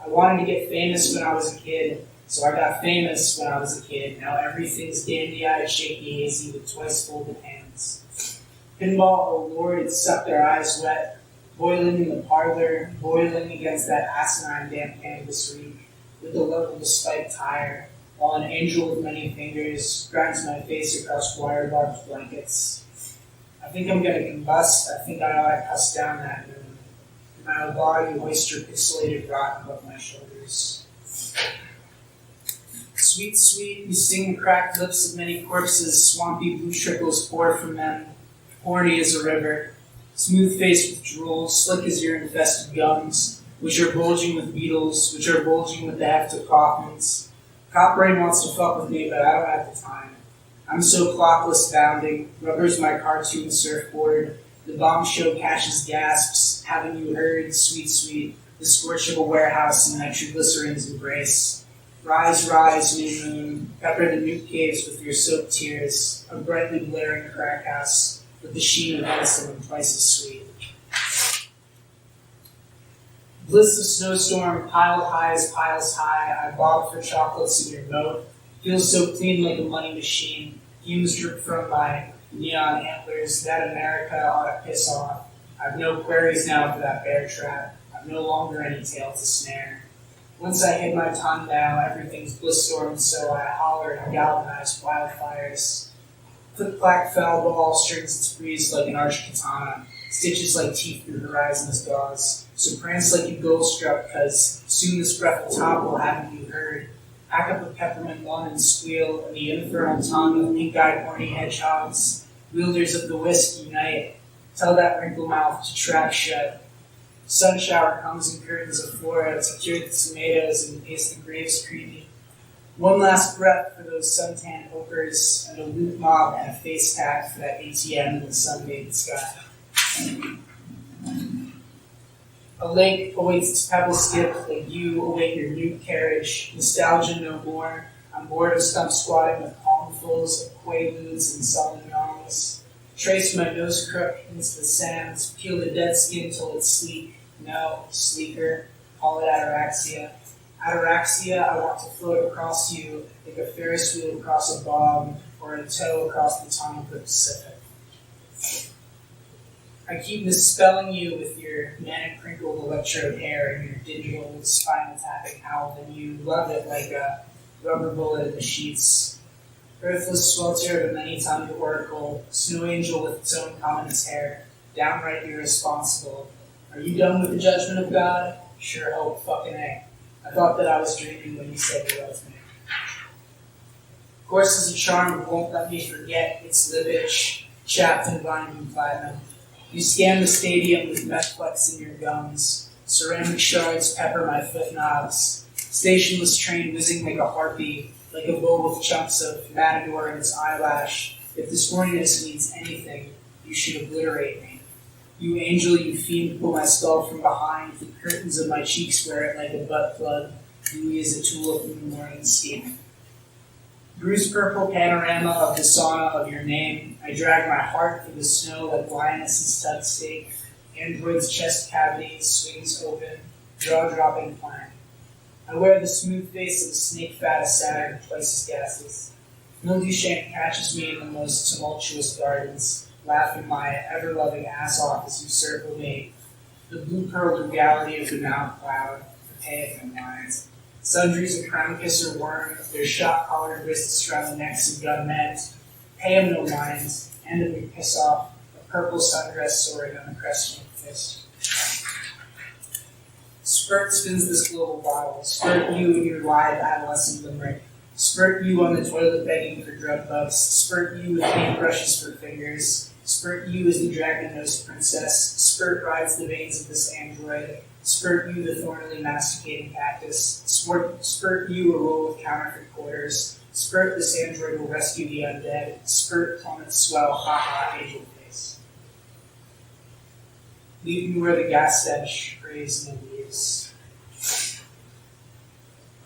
I wanted to get famous when I was a kid, so I got famous when I was a kid. Now everything's dandy-eyed, shaky, hazy, with twice folded hands. Pinball, oh Lord, it sucked our eyes wet, boiling in the parlor, boiling against that asinine damp canvas reek, with the love of a spiked tire, while an angel with many fingers grinds my face across wire-barbed blankets. I think I'm gonna combust. I think I ought to cuss down that moon. My body hoist your pixelated rot above my shoulders. Sweet, sweet, you sing the cracked lips of many corpses, swampy blue trickles pour from them, horny as a river, smooth faced with drool, slick as your infested gums, which are bulging with beetles, which are bulging with the heft of coffins. Cop Brain wants to fuck with me, but I don't have the time. I'm so clockless bounding, rubber's my cartoon surfboard. The bomb show catches gasps, haven't you heard, sweet, sweet, the scorch of a warehouse in nitroglycerin's embrace. Rise, rise, new moon, pepper the nuke caves with your soaked tears, a brightly blaring crack house, with the sheen of insulin twice as sweet. Bliss of snowstorm, piled high as piles high, I bob for chocolates in your moat. Feels so clean like a money machine. Fumes drip from my neon antlers. That America ought to piss off. I've no queries now for that bear trap. I've no longer any tail to snare. Once I hit my tongue now, everything's bliss-stormed, so I holler and galvanize wildfires. Click-clack foul ball strings its breeze like an arched katana. Stitches like teeth through horizon's gauze. So prance like you gold-struck, cause soon this breath will topple, haven't you heard? Pack up a peppermint lung and squeal, and the infernal tongue of pink-eyed horny hedgehogs. Wielders of the whisk unite. Tell that wrinkle mouth to trap shut. Sun shower comes in curtains of flora to cure the tomatoes and paste the graves creepy. One last breath for those suntan hookers, and a loot mob and a face tag for that ATM in the sun-bathed sky. A lake awaits its pebble skip, like you await your new carriage. Nostalgia no more. I'm bored of stump squatting with palmfuls of quaaludes and sullen yongs. Trace my nose crook into the sands, peel the dead skin till it's sleek. No, sleeker. Call it ataraxia. Ataraxia, I want to float across you like a Ferris wheel across a bog, or a toe across the tongue of the Pacific. I keep misspelling you with your manic crinkled electrode hair and your digital spinal tapping howl, and you love it like a rubber bullet in the sheets. Earthless swelter of a many-tongued oracle, snow angel with its own commonness hair, downright irresponsible. Are you done with the judgment of God? Sure hope fucking A. I thought that I was dreaming when you said you loved me. Course is a charm that won't let me forget its livage, chapped and blinding platinum. You scan the stadium with methflex in your gums. Ceramic shards pepper my foot knobs. Stationless train whizzing like a harpy, like a bowl with chunks of matador in its eyelash. If this horniness means anything, you should obliterate me. You angel, you fiend, pull my skull from behind. The curtains of my cheeks wear it like a butt plug. Dewy as a tulip in the morning steam. Bruised purple panorama of the sauna of your name. I drag my heart through the snow like lioness's tug steak. Android's chest cavity swings open, jaw-dropping plank. I wear the smooth face of a snake fat assad twice as gases. Mildew Shank catches me in the most tumultuous gardens, laughing my ever-loving ass off as you circle me. The blue-pearled regality of the mountain cloud, the pay lines. Sundries of crown kisser worm, their shot-collared wrists around the necks of gunmen. Pay 'em no mind, end of me piss off, a purple sundress sword on the crest of my fist. Spurt spins this global bottle. Spurt you in your live adolescent limerick. Spurt you on the toilet begging for drug bucks. Spurt you with paintbrushes for fingers. Spurt you as the dragon-nosed princess. Spurt rides the veins of this android. Spurt you the thornily masticating cactus. Spurt you a roll of counterfeit quarters. Spurt this android will rescue the undead. Spurt plummets swell, ha-ha, angel face. Leave me where the gas stench prays in the leaves.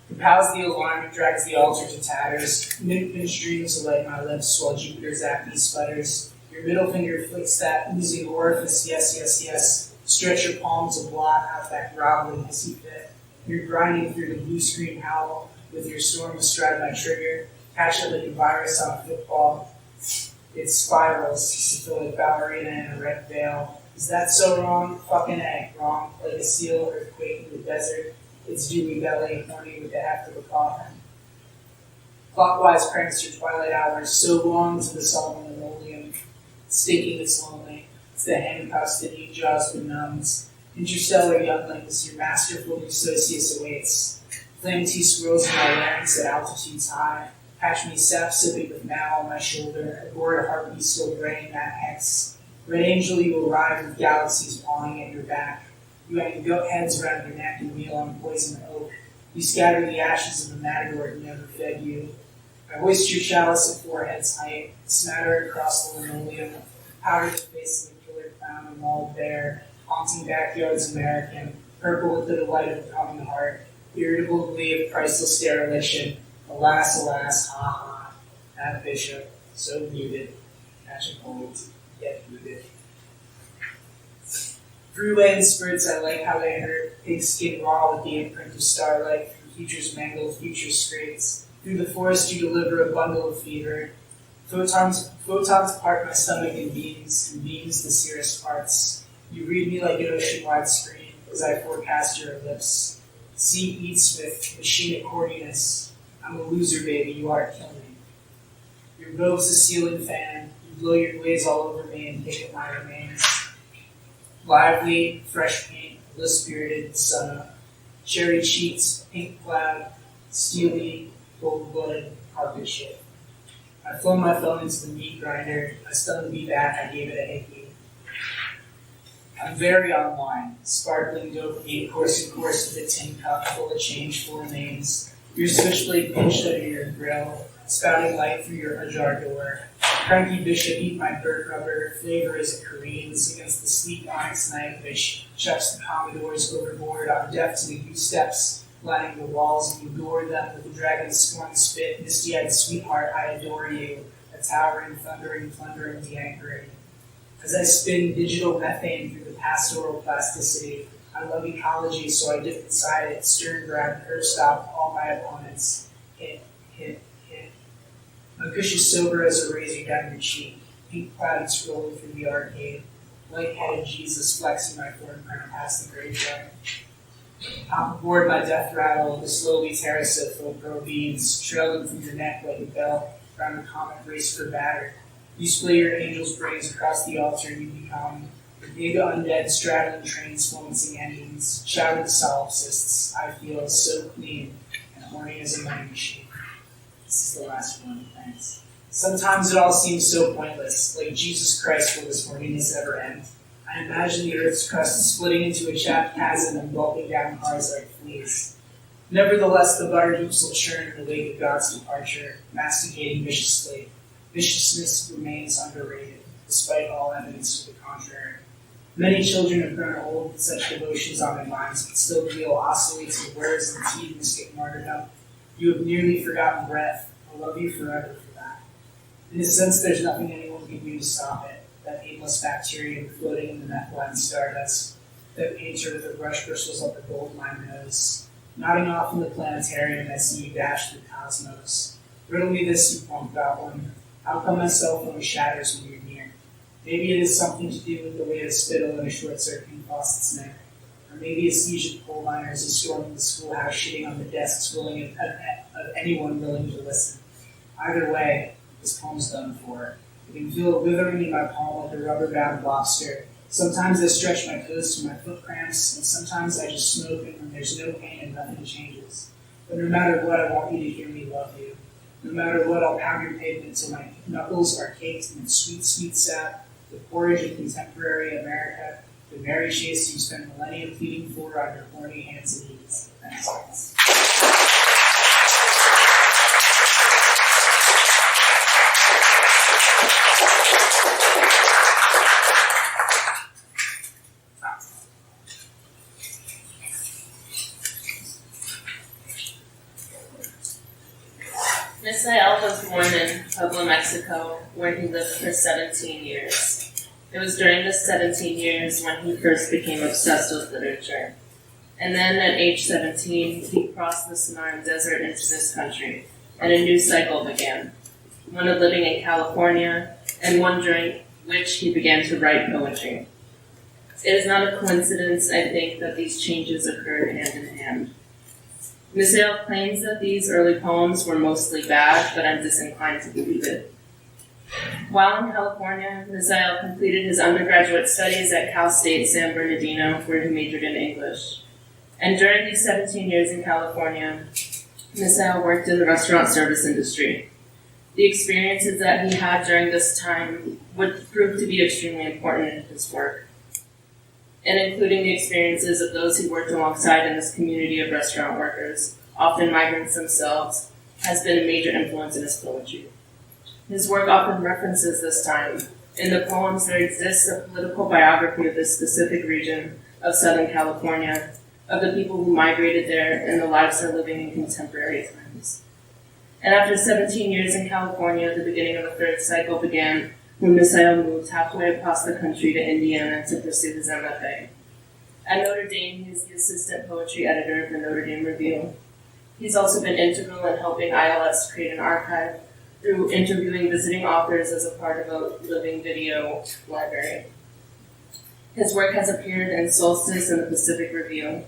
Compels the alarm, it drags the altar to tatters. Mint streams to light my lips while Jupiter's acne sputters. Your middle finger flicks that oozing orifice, yes, yes, yes. Stretch your palms to blot out that groveling hissy fit. You're grinding through the blue screen howl with your storm astride my trigger. Catch it like a virus on a football. It spirals, syphilic ballerina in a red veil. Is that so wrong? Fucking A. Wrong. Like a seal earthquake in the desert. Its dewy belly horny with the heft of a coffin. Clockwise cranks your twilight hours so long to the solemn linoleum. Stinking it's lonely. It's the handcuffs that you jaws benumbs. Interstellar younglings, your masterful Dissocius awaits. Flame tea swirls in my larynx at altitudes high. Catch me sap-sipping with Mal on my shoulder, a bored heartbeat still braying that hex. Red angel, you arrive with galaxies pawing at your back. You hang goat heads around your neck and kneel on poison oak. You scatter the ashes of the matador who never fed you. I hoist your chalice at forehead's height, smatter across the linoleum, powder the face of the killer clown and mauled bear, haunting backyards American, purple with the delight of the common heart, irritable glee of priceless dereliction, alas, alas, ha ha, that bishop, so muted, catching hold, yet muted. Through lane spurts, I like how they hurt, pigskin raw with the imprint of starlight, from future's mangled future scrapes. Through the forest you deliver a bundle of fever. Photons part my stomach in beams, and beams the serous parts. You read me like an ocean-wide screen, as I forecast your ellipse. Sea eats with machine accordionist. I'm a loser, baby, you are killing me. Your robe's a ceiling fan, you blow your glaze all over me and pick at my remains. Lively, fresh paint, low-spirited, sun up. Cherry cheeks, pink cloud, steely, gold-blooded, carpet shit. I flung my phone into the meat grinder. I spun the bee back. I gave it a hickey. I'm very online. Sparkling dopamine, coursing course with a tin cup full of change, full of names. Your switchblade pinched under your grill, spouting light through your ajar door. Cranky bishop, eat my bird rubber. Flavor is a Korean's against the sleek onyx knife which chucks the Commodores overboard. I'm deaf to the goose steps lining the walls, and you gore them with the dragon's scorn spit. Misty-eyed sweetheart, I adore you. A towering, thundering, plundering, de-anchoring. As I spin digital methane through the pastoral plasticity, I love ecology, so I dip inside it, stern grab, curve stop all my opponents. Hit, hit, hit. My gush is sober as a razor down your cheek, pink cloudy scrolling through the arcade, light-headed Jesus flexing my footprint past the graveyard. Hop aboard my death rattle, the slowly terrace of Philpro beads, trailing from your neck like a bell, round the comet race for batter. You splay your angel's brains across the altar, and you become the big undead straddling trains, flummoxing engines, shouting solipsists. I feel so clean and horny as a money machine. This is the last one, thanks. Sometimes it all seems so pointless, like Jesus Christ, will this horniness ever end? I imagine the Earth's crust splitting into a chapped chasm and gulping down cars like fleas. Nevertheless, the butter hoops will churn in the wake of God's departure, masticating viciously. Viciousness remains underrated, despite all evidence to the contrary. Many children have grown old with such devotions on their minds, but still the wheel oscillates and whirs in the mystic martyrdom. You have nearly forgotten breath. I love you forever for that. In a sense, there's nothing anyone can do to stop it. That aimless bacterium floating in the methylene stardust, that painter with her brush bristles up her gold mine nose. Nodding off in the planetarium, I see you dash through the cosmos. Riddle me this, you plump goblin. How come my cell phone shatters when you're near? Maybe it is something to do with the weight of spittle in a short-circuiting faucet's neck. Or maybe a siege of coal miners is storming the schoolhouse, shitting on the desks willing of anyone willing to listen. Either way, this poem's done for. I can feel it withering in my palm like a rubber-bound lobster. Sometimes I stretch my toes to my foot cramps, and sometimes I just smoke and when there's no pain and nothing changes. But no matter what, I want you to hear me love you. No matter what, I'll pound your pavement till my knuckles are caked in sweet, sweet sap, the porridge of contemporary America, the merry chase you spent millennia pleading for on your horny hands and knees. Thanks. Misael was born in Puebla, Mexico, where he lived for 17 years. It was during the 17 years when he first became obsessed with literature. And then at age 17, he crossed the Sonoran Desert into this country, and a new cycle began. One of living in California, and one during which he began to write poetry. It is not a coincidence, I think, that these changes occurred hand in hand. Misael claims that these early poems were mostly bad, but I'm disinclined to believe it. While in California, Misael completed his undergraduate studies at Cal State San Bernardino, where he majored in English. And during these 17 years in California, Misael worked in the restaurant service industry. The experiences that he had during this time would prove to be extremely important in his work, and including the experiences of those he worked alongside in this community of restaurant workers, often migrants themselves, has been a major influence in his poetry. His work often references this time. In the poems, there exists a political biography of this specific region of Southern California, of the people who migrated there and the lives they're living in contemporary times. And after 17 years in California, the beginning of the third cycle began when Misael moved halfway across the country to Indiana to pursue his MFA. At Notre Dame, he is the assistant poetry editor of the Notre Dame Review. He's also been integral in helping ILS create an archive through interviewing visiting authors as a part of a living video library. His work has appeared in Solstice and the Pacific Review.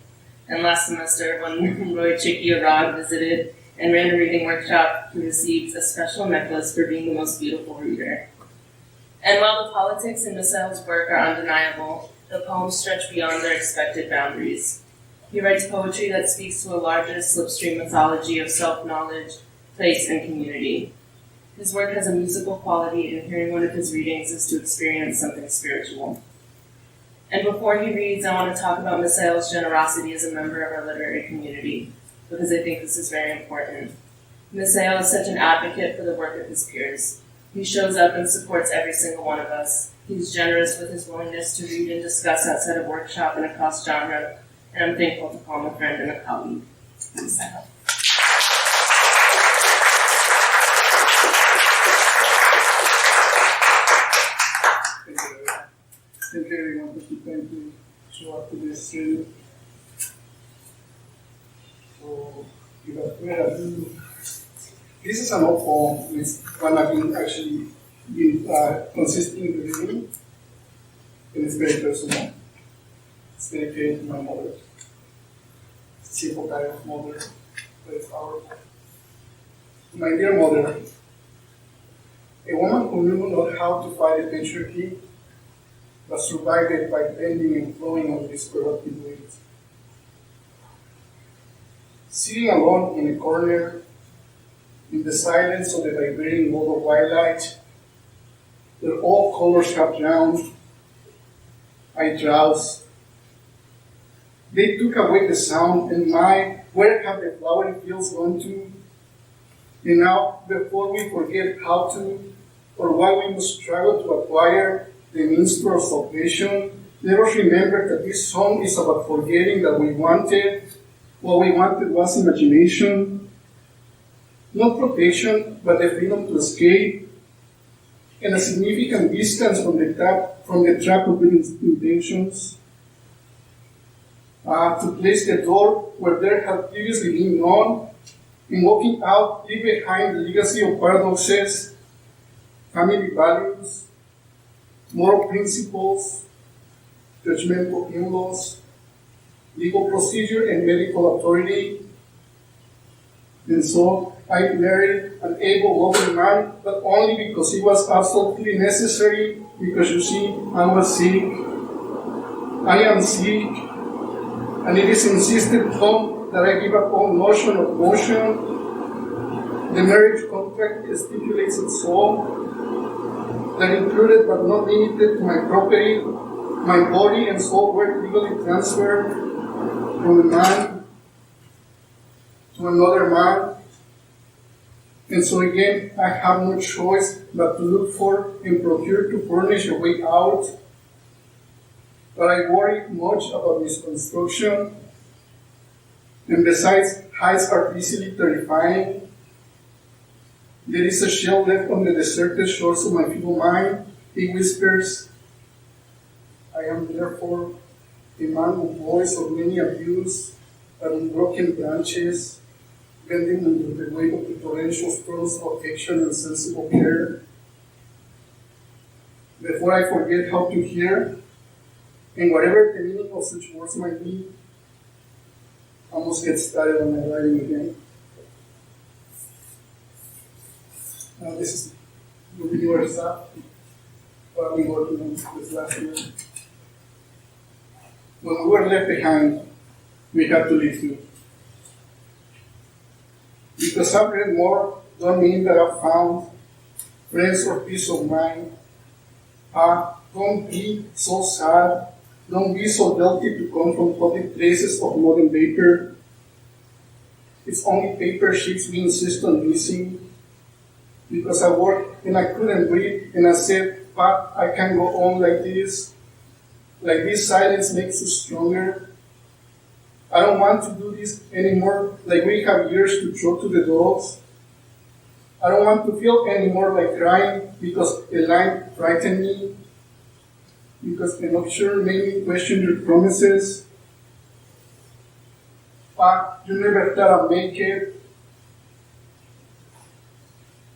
And last semester, when Roy Chicky-Arad visited and ran a reading workshop, he received a special necklace for being the most beautiful reader. And while the politics in Misael's work are undeniable, the poems stretch beyond their expected boundaries. He writes poetry that speaks to a larger slipstream mythology of self-knowledge, place, and community. His work has a musical quality, and hearing one of his readings is to experience something spiritual. And before he reads, I want to talk about Misael's generosity as a member of our literary community, because I think this is very important. Misael is such an advocate for the work of his peers. He shows up and supports every single one of us. He's generous with his willingness to read and discuss outside of workshop and across genre, and I'm thankful to call him a friend and a colleague. Misael. Thank you everyone for trying to show up to this reading. So, without further ado, this is an old poem. It's one I've been actually consistently reading, and it's very personal. It's dedicated to my mother. It's a simple kind of mother, but it's powerful. My dear mother, a woman who knew not how to fight the patriarchy, but survived it by bending and flowing on this corruptive weight. Sitting alone in a corner, in the silence of the vibrating wall of twilight, where all colors have drowned, I drowse. They took away the sound, and where have the flowery fields gone to? And now, before we forget how to, or why we must struggle to acquire the means to our salvation, let us remember that this song is about forgetting that what we wanted was imagination, not protection, but the freedom to escape, and a significant distance from the trap of good intentions. To place the door where there had previously been none, and walking out, leave behind the legacy of paradoxes, family values, moral principles, judgmental in-laws, legal procedure, and medical authority. And so I married an able-bodied man, but only because it was absolutely necessary, because you see, I was sick, I am sick, and it is insisted upon that I give up all notion of motion. The marriage contract stipulates it so, that included but not limited to my property, my body and soul were legally transferred from a man to another man. And so again, I have no choice but to look for and procure to furnish a way out. But I worry much about this construction. And besides, heights are easily terrifying. There is a shell left on the deserted shores of my feeble mind. It whispers, I am therefore a man with voice of many abuse, and broken branches, bending under the weight of the torrential storms of affection and sensible care. Before I forget how to hear, and whatever the meaning of such words might be, I must get started on my writing again. This is the reviewer stuff. What we working on this last year. When we were left behind, we had to leave too. Because I've read more don't mean that I've found friends or peace of mind. Don't be so sad. Don't be so guilty to come from public places of modern vapor. It's only paper sheets we insist on missing. Because I worked and I couldn't breathe, and I said, "But I can't go on like this. Like this silence makes us stronger. I don't want to do this anymore like we have years to throw to the dogs. I don't want to feel anymore like crying because a line frightened me, because an lecture made me question your promises. But you never thought I'd make it.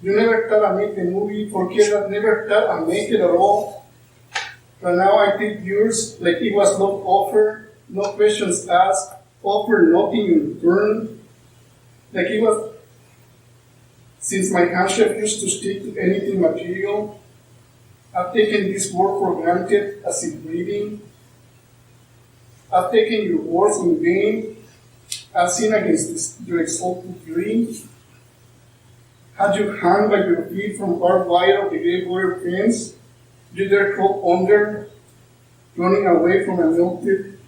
You never thought I'd make the movie. Forget that, never thought I'd make it at all. But now I take yours like it was no offer, no questions asked, offer nothing in return. Like it was, since my handshake used to stick to anything material, I've taken this word for granted as if breathing. I've taken your words in vain. I've sinned against your exalted dream. Had you hung by your feet from barbed wire of the great wire fence, you dare crawl under, running away from a melted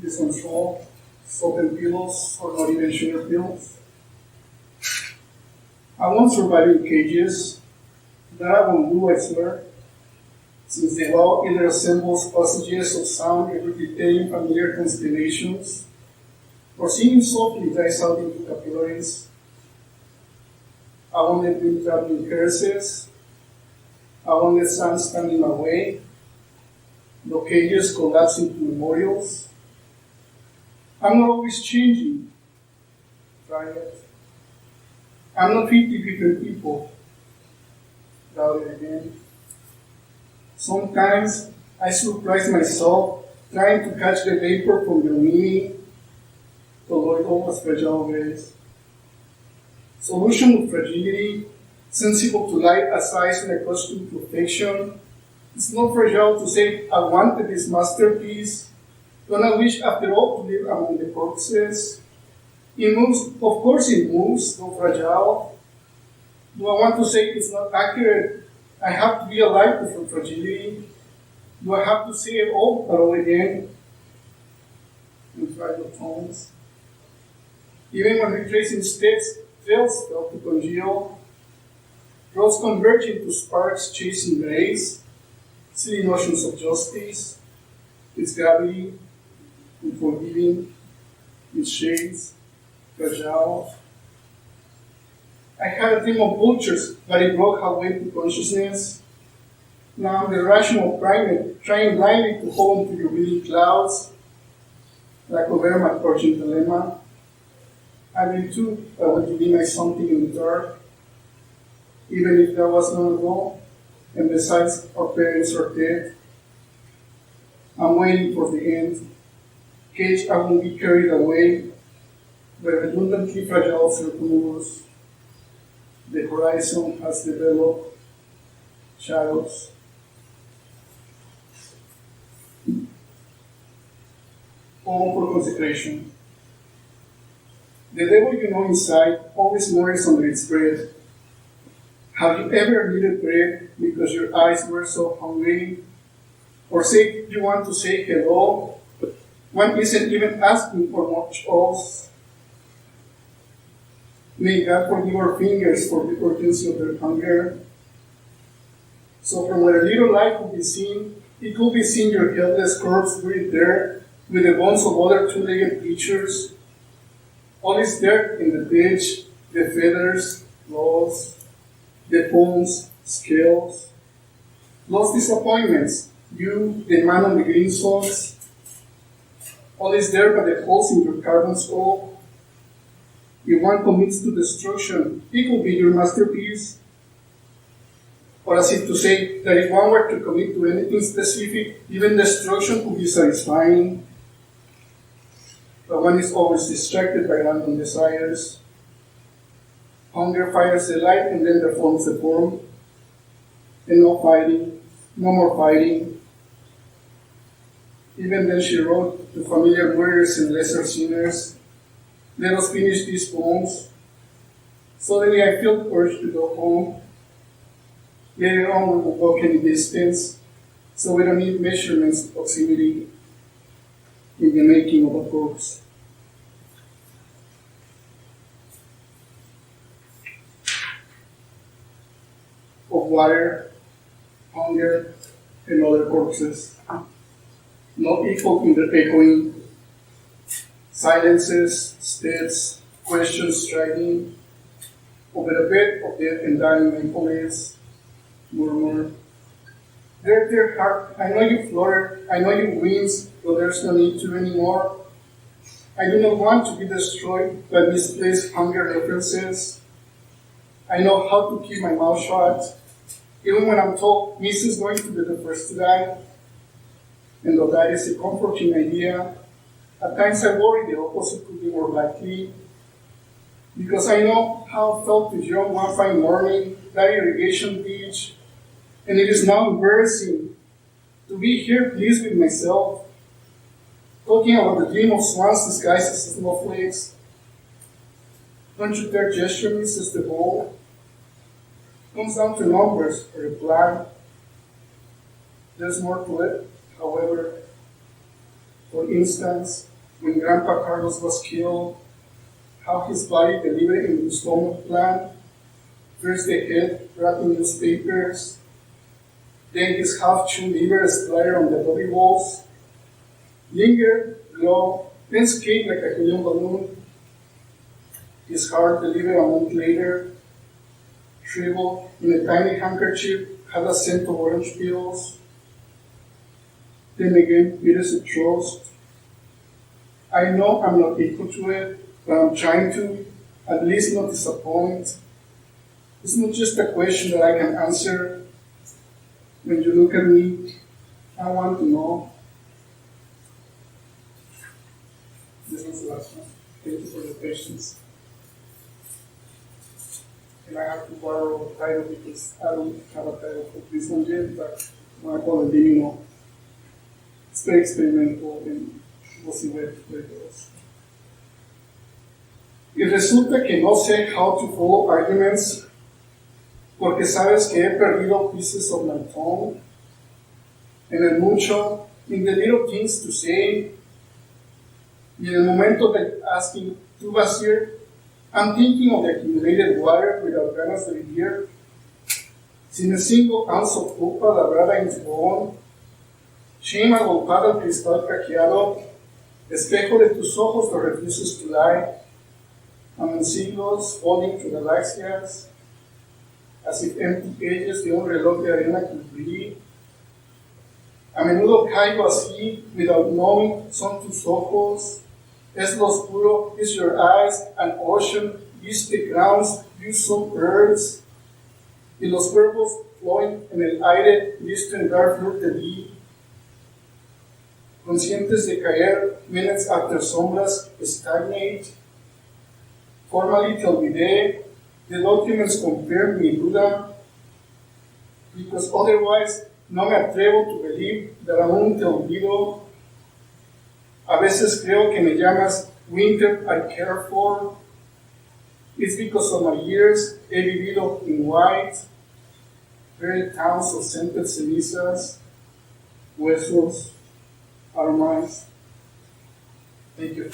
discontrol, soaking pillows, or not even sugar pills. I won't survive in cages. That I won't do, I swear. Since the law either assembles passages of sound every detailing familiar constellations, or singing softly dies out into capillaries. I won't let them trap in curses. I won't let sun stand in my way. No cages collapse into memorials. I'm not always changing. Try it. I'm not 50 different people. Doubt it again. Sometimes I surprise myself trying to catch the vapor from your meaning. To avoid always fragile ways. Solution of fragility, sensible to light as eyes and accustomed to perfection. It's not fragile to say, I wanted this masterpiece. Don't I wish after all to live among the corpses? It moves, of course it moves, though fragile. Do I want to say it's not accurate? I have to be alive to feel fragility. Do I have to say it all again? In fragile tones. Even when retracing steps fails to congeal, roads converge into sparks chasing rays, silly notions of justice, its gravity, unforgiving, its shades, fragile. I had a dream of vultures, but it broke halfway to consciousness. Now I'm the rational primate, trying blindly to hold onto your reading clouds, like over my fortune dilemma. I will too, but would you be my something in the dark? Even if there was none at all, and besides our parents are dead. I'm waiting for the end. Cage, I won't be carried away by redundantly fragile circumstances. The horizon has developed shadows. Poem for consecration. The devil you know inside always mores under its bread. Have you ever needed bread because your eyes were so hungry? Or say you want to say hello? One isn't even asking for much else. May God forgive our fingers for the urgency of their hunger. So from where a little light could be seen, it could be seen your helpless corpse buried there with the bones of other two-legged creatures. All is there in the pitch, the feathers, claws, the bones, scales. Lost disappointments, you, the man on the green socks. All is there but the holes in your carbon skull. If one commits to destruction, it could be your masterpiece. Or as if to say that if one were to commit to anything specific, even destruction could be satisfying. But one is always distracted by random desires. Hunger fires the light and then deforms the form. And no fighting, no more fighting. Even then she wrote to familiar murderers and lesser sinners, let us finish these poems. Suddenly I feel the urge to go home. Later on we will walk any distance, so we don't need measurements of proximity. in the making of a corpse. Of water, hunger, and other corpses, not equal in their echoing, silences, steps, questions striding, over a bed of dead and dying mindfulness, murmur. Dear heart, I know you flutter, I know you wince, but there's no need to anymore. I do not want to be destroyed by misplaced hunger references. I know how to keep my mouth shut, even when I'm told Miss is going to be the first to die. And though that is a comforting idea, at times I worry the opposite could be more likely, because I know how I felt to John one fine morning, that irrigation beach, and it is now embarrassing to be here pleased with myself, talking about the dream of swans disguised as snowflakes. Don't you dare gesture me, says the bowl. Comes down to numbers, a reply. There's more to it, however. For instance, when Grandpa Carlos was killed, how his body delivered in the stomach plan, first the head wrapped in newspapers, then his half-chewed liver splattered on the lobby walls, lingered, glow, then escaped like a helium balloon. His heart delivered a month later, shriveled in a tiny handkerchief, had a scent of orange peels. Then again, it is a trust. I know I'm not equal to it, but I'm trying to, at least not disappoint. It's not just a question that I can answer. When you look at me, I want to know. This was the last one. Thank you for the patience. And I have to borrow a title because I don't have a title for this one yet, but I call it Divino. It's very experimental and we'll see where it goes. Y resulta que no sé how to follow arguments porque sabes que he perdido pieces of my tongue en el mucho, in the little things to say, y en el momento de asking, ¿tú vas here? I'm thinking of the accumulated water without ganas de vivir, sin a single ounce of culpa labrada en tu bone, shame agolpada al cristal craqueado, espejo de tus ojos that refuses to lie, amancillos falling to the galaxias, as if empty pages de un reloj de arena could breathe. A menudo caigo así, without knowing, son tus ojos, es lo oscuro, is your eyes, an ocean, is the grounds, you some birds, y los cuervos flowing en el aire, listo en dar flor de vi, conscientes de caer, minutes after sombras stagnate, formally till we day, the documents confirm mi duda, because otherwise no me atrevo to believe that aún te olvido. A veces creo que me llamas winter I care for. It's because of my years he vivido in white, very towns of scented cenizas, huesos, aromas. Thank you.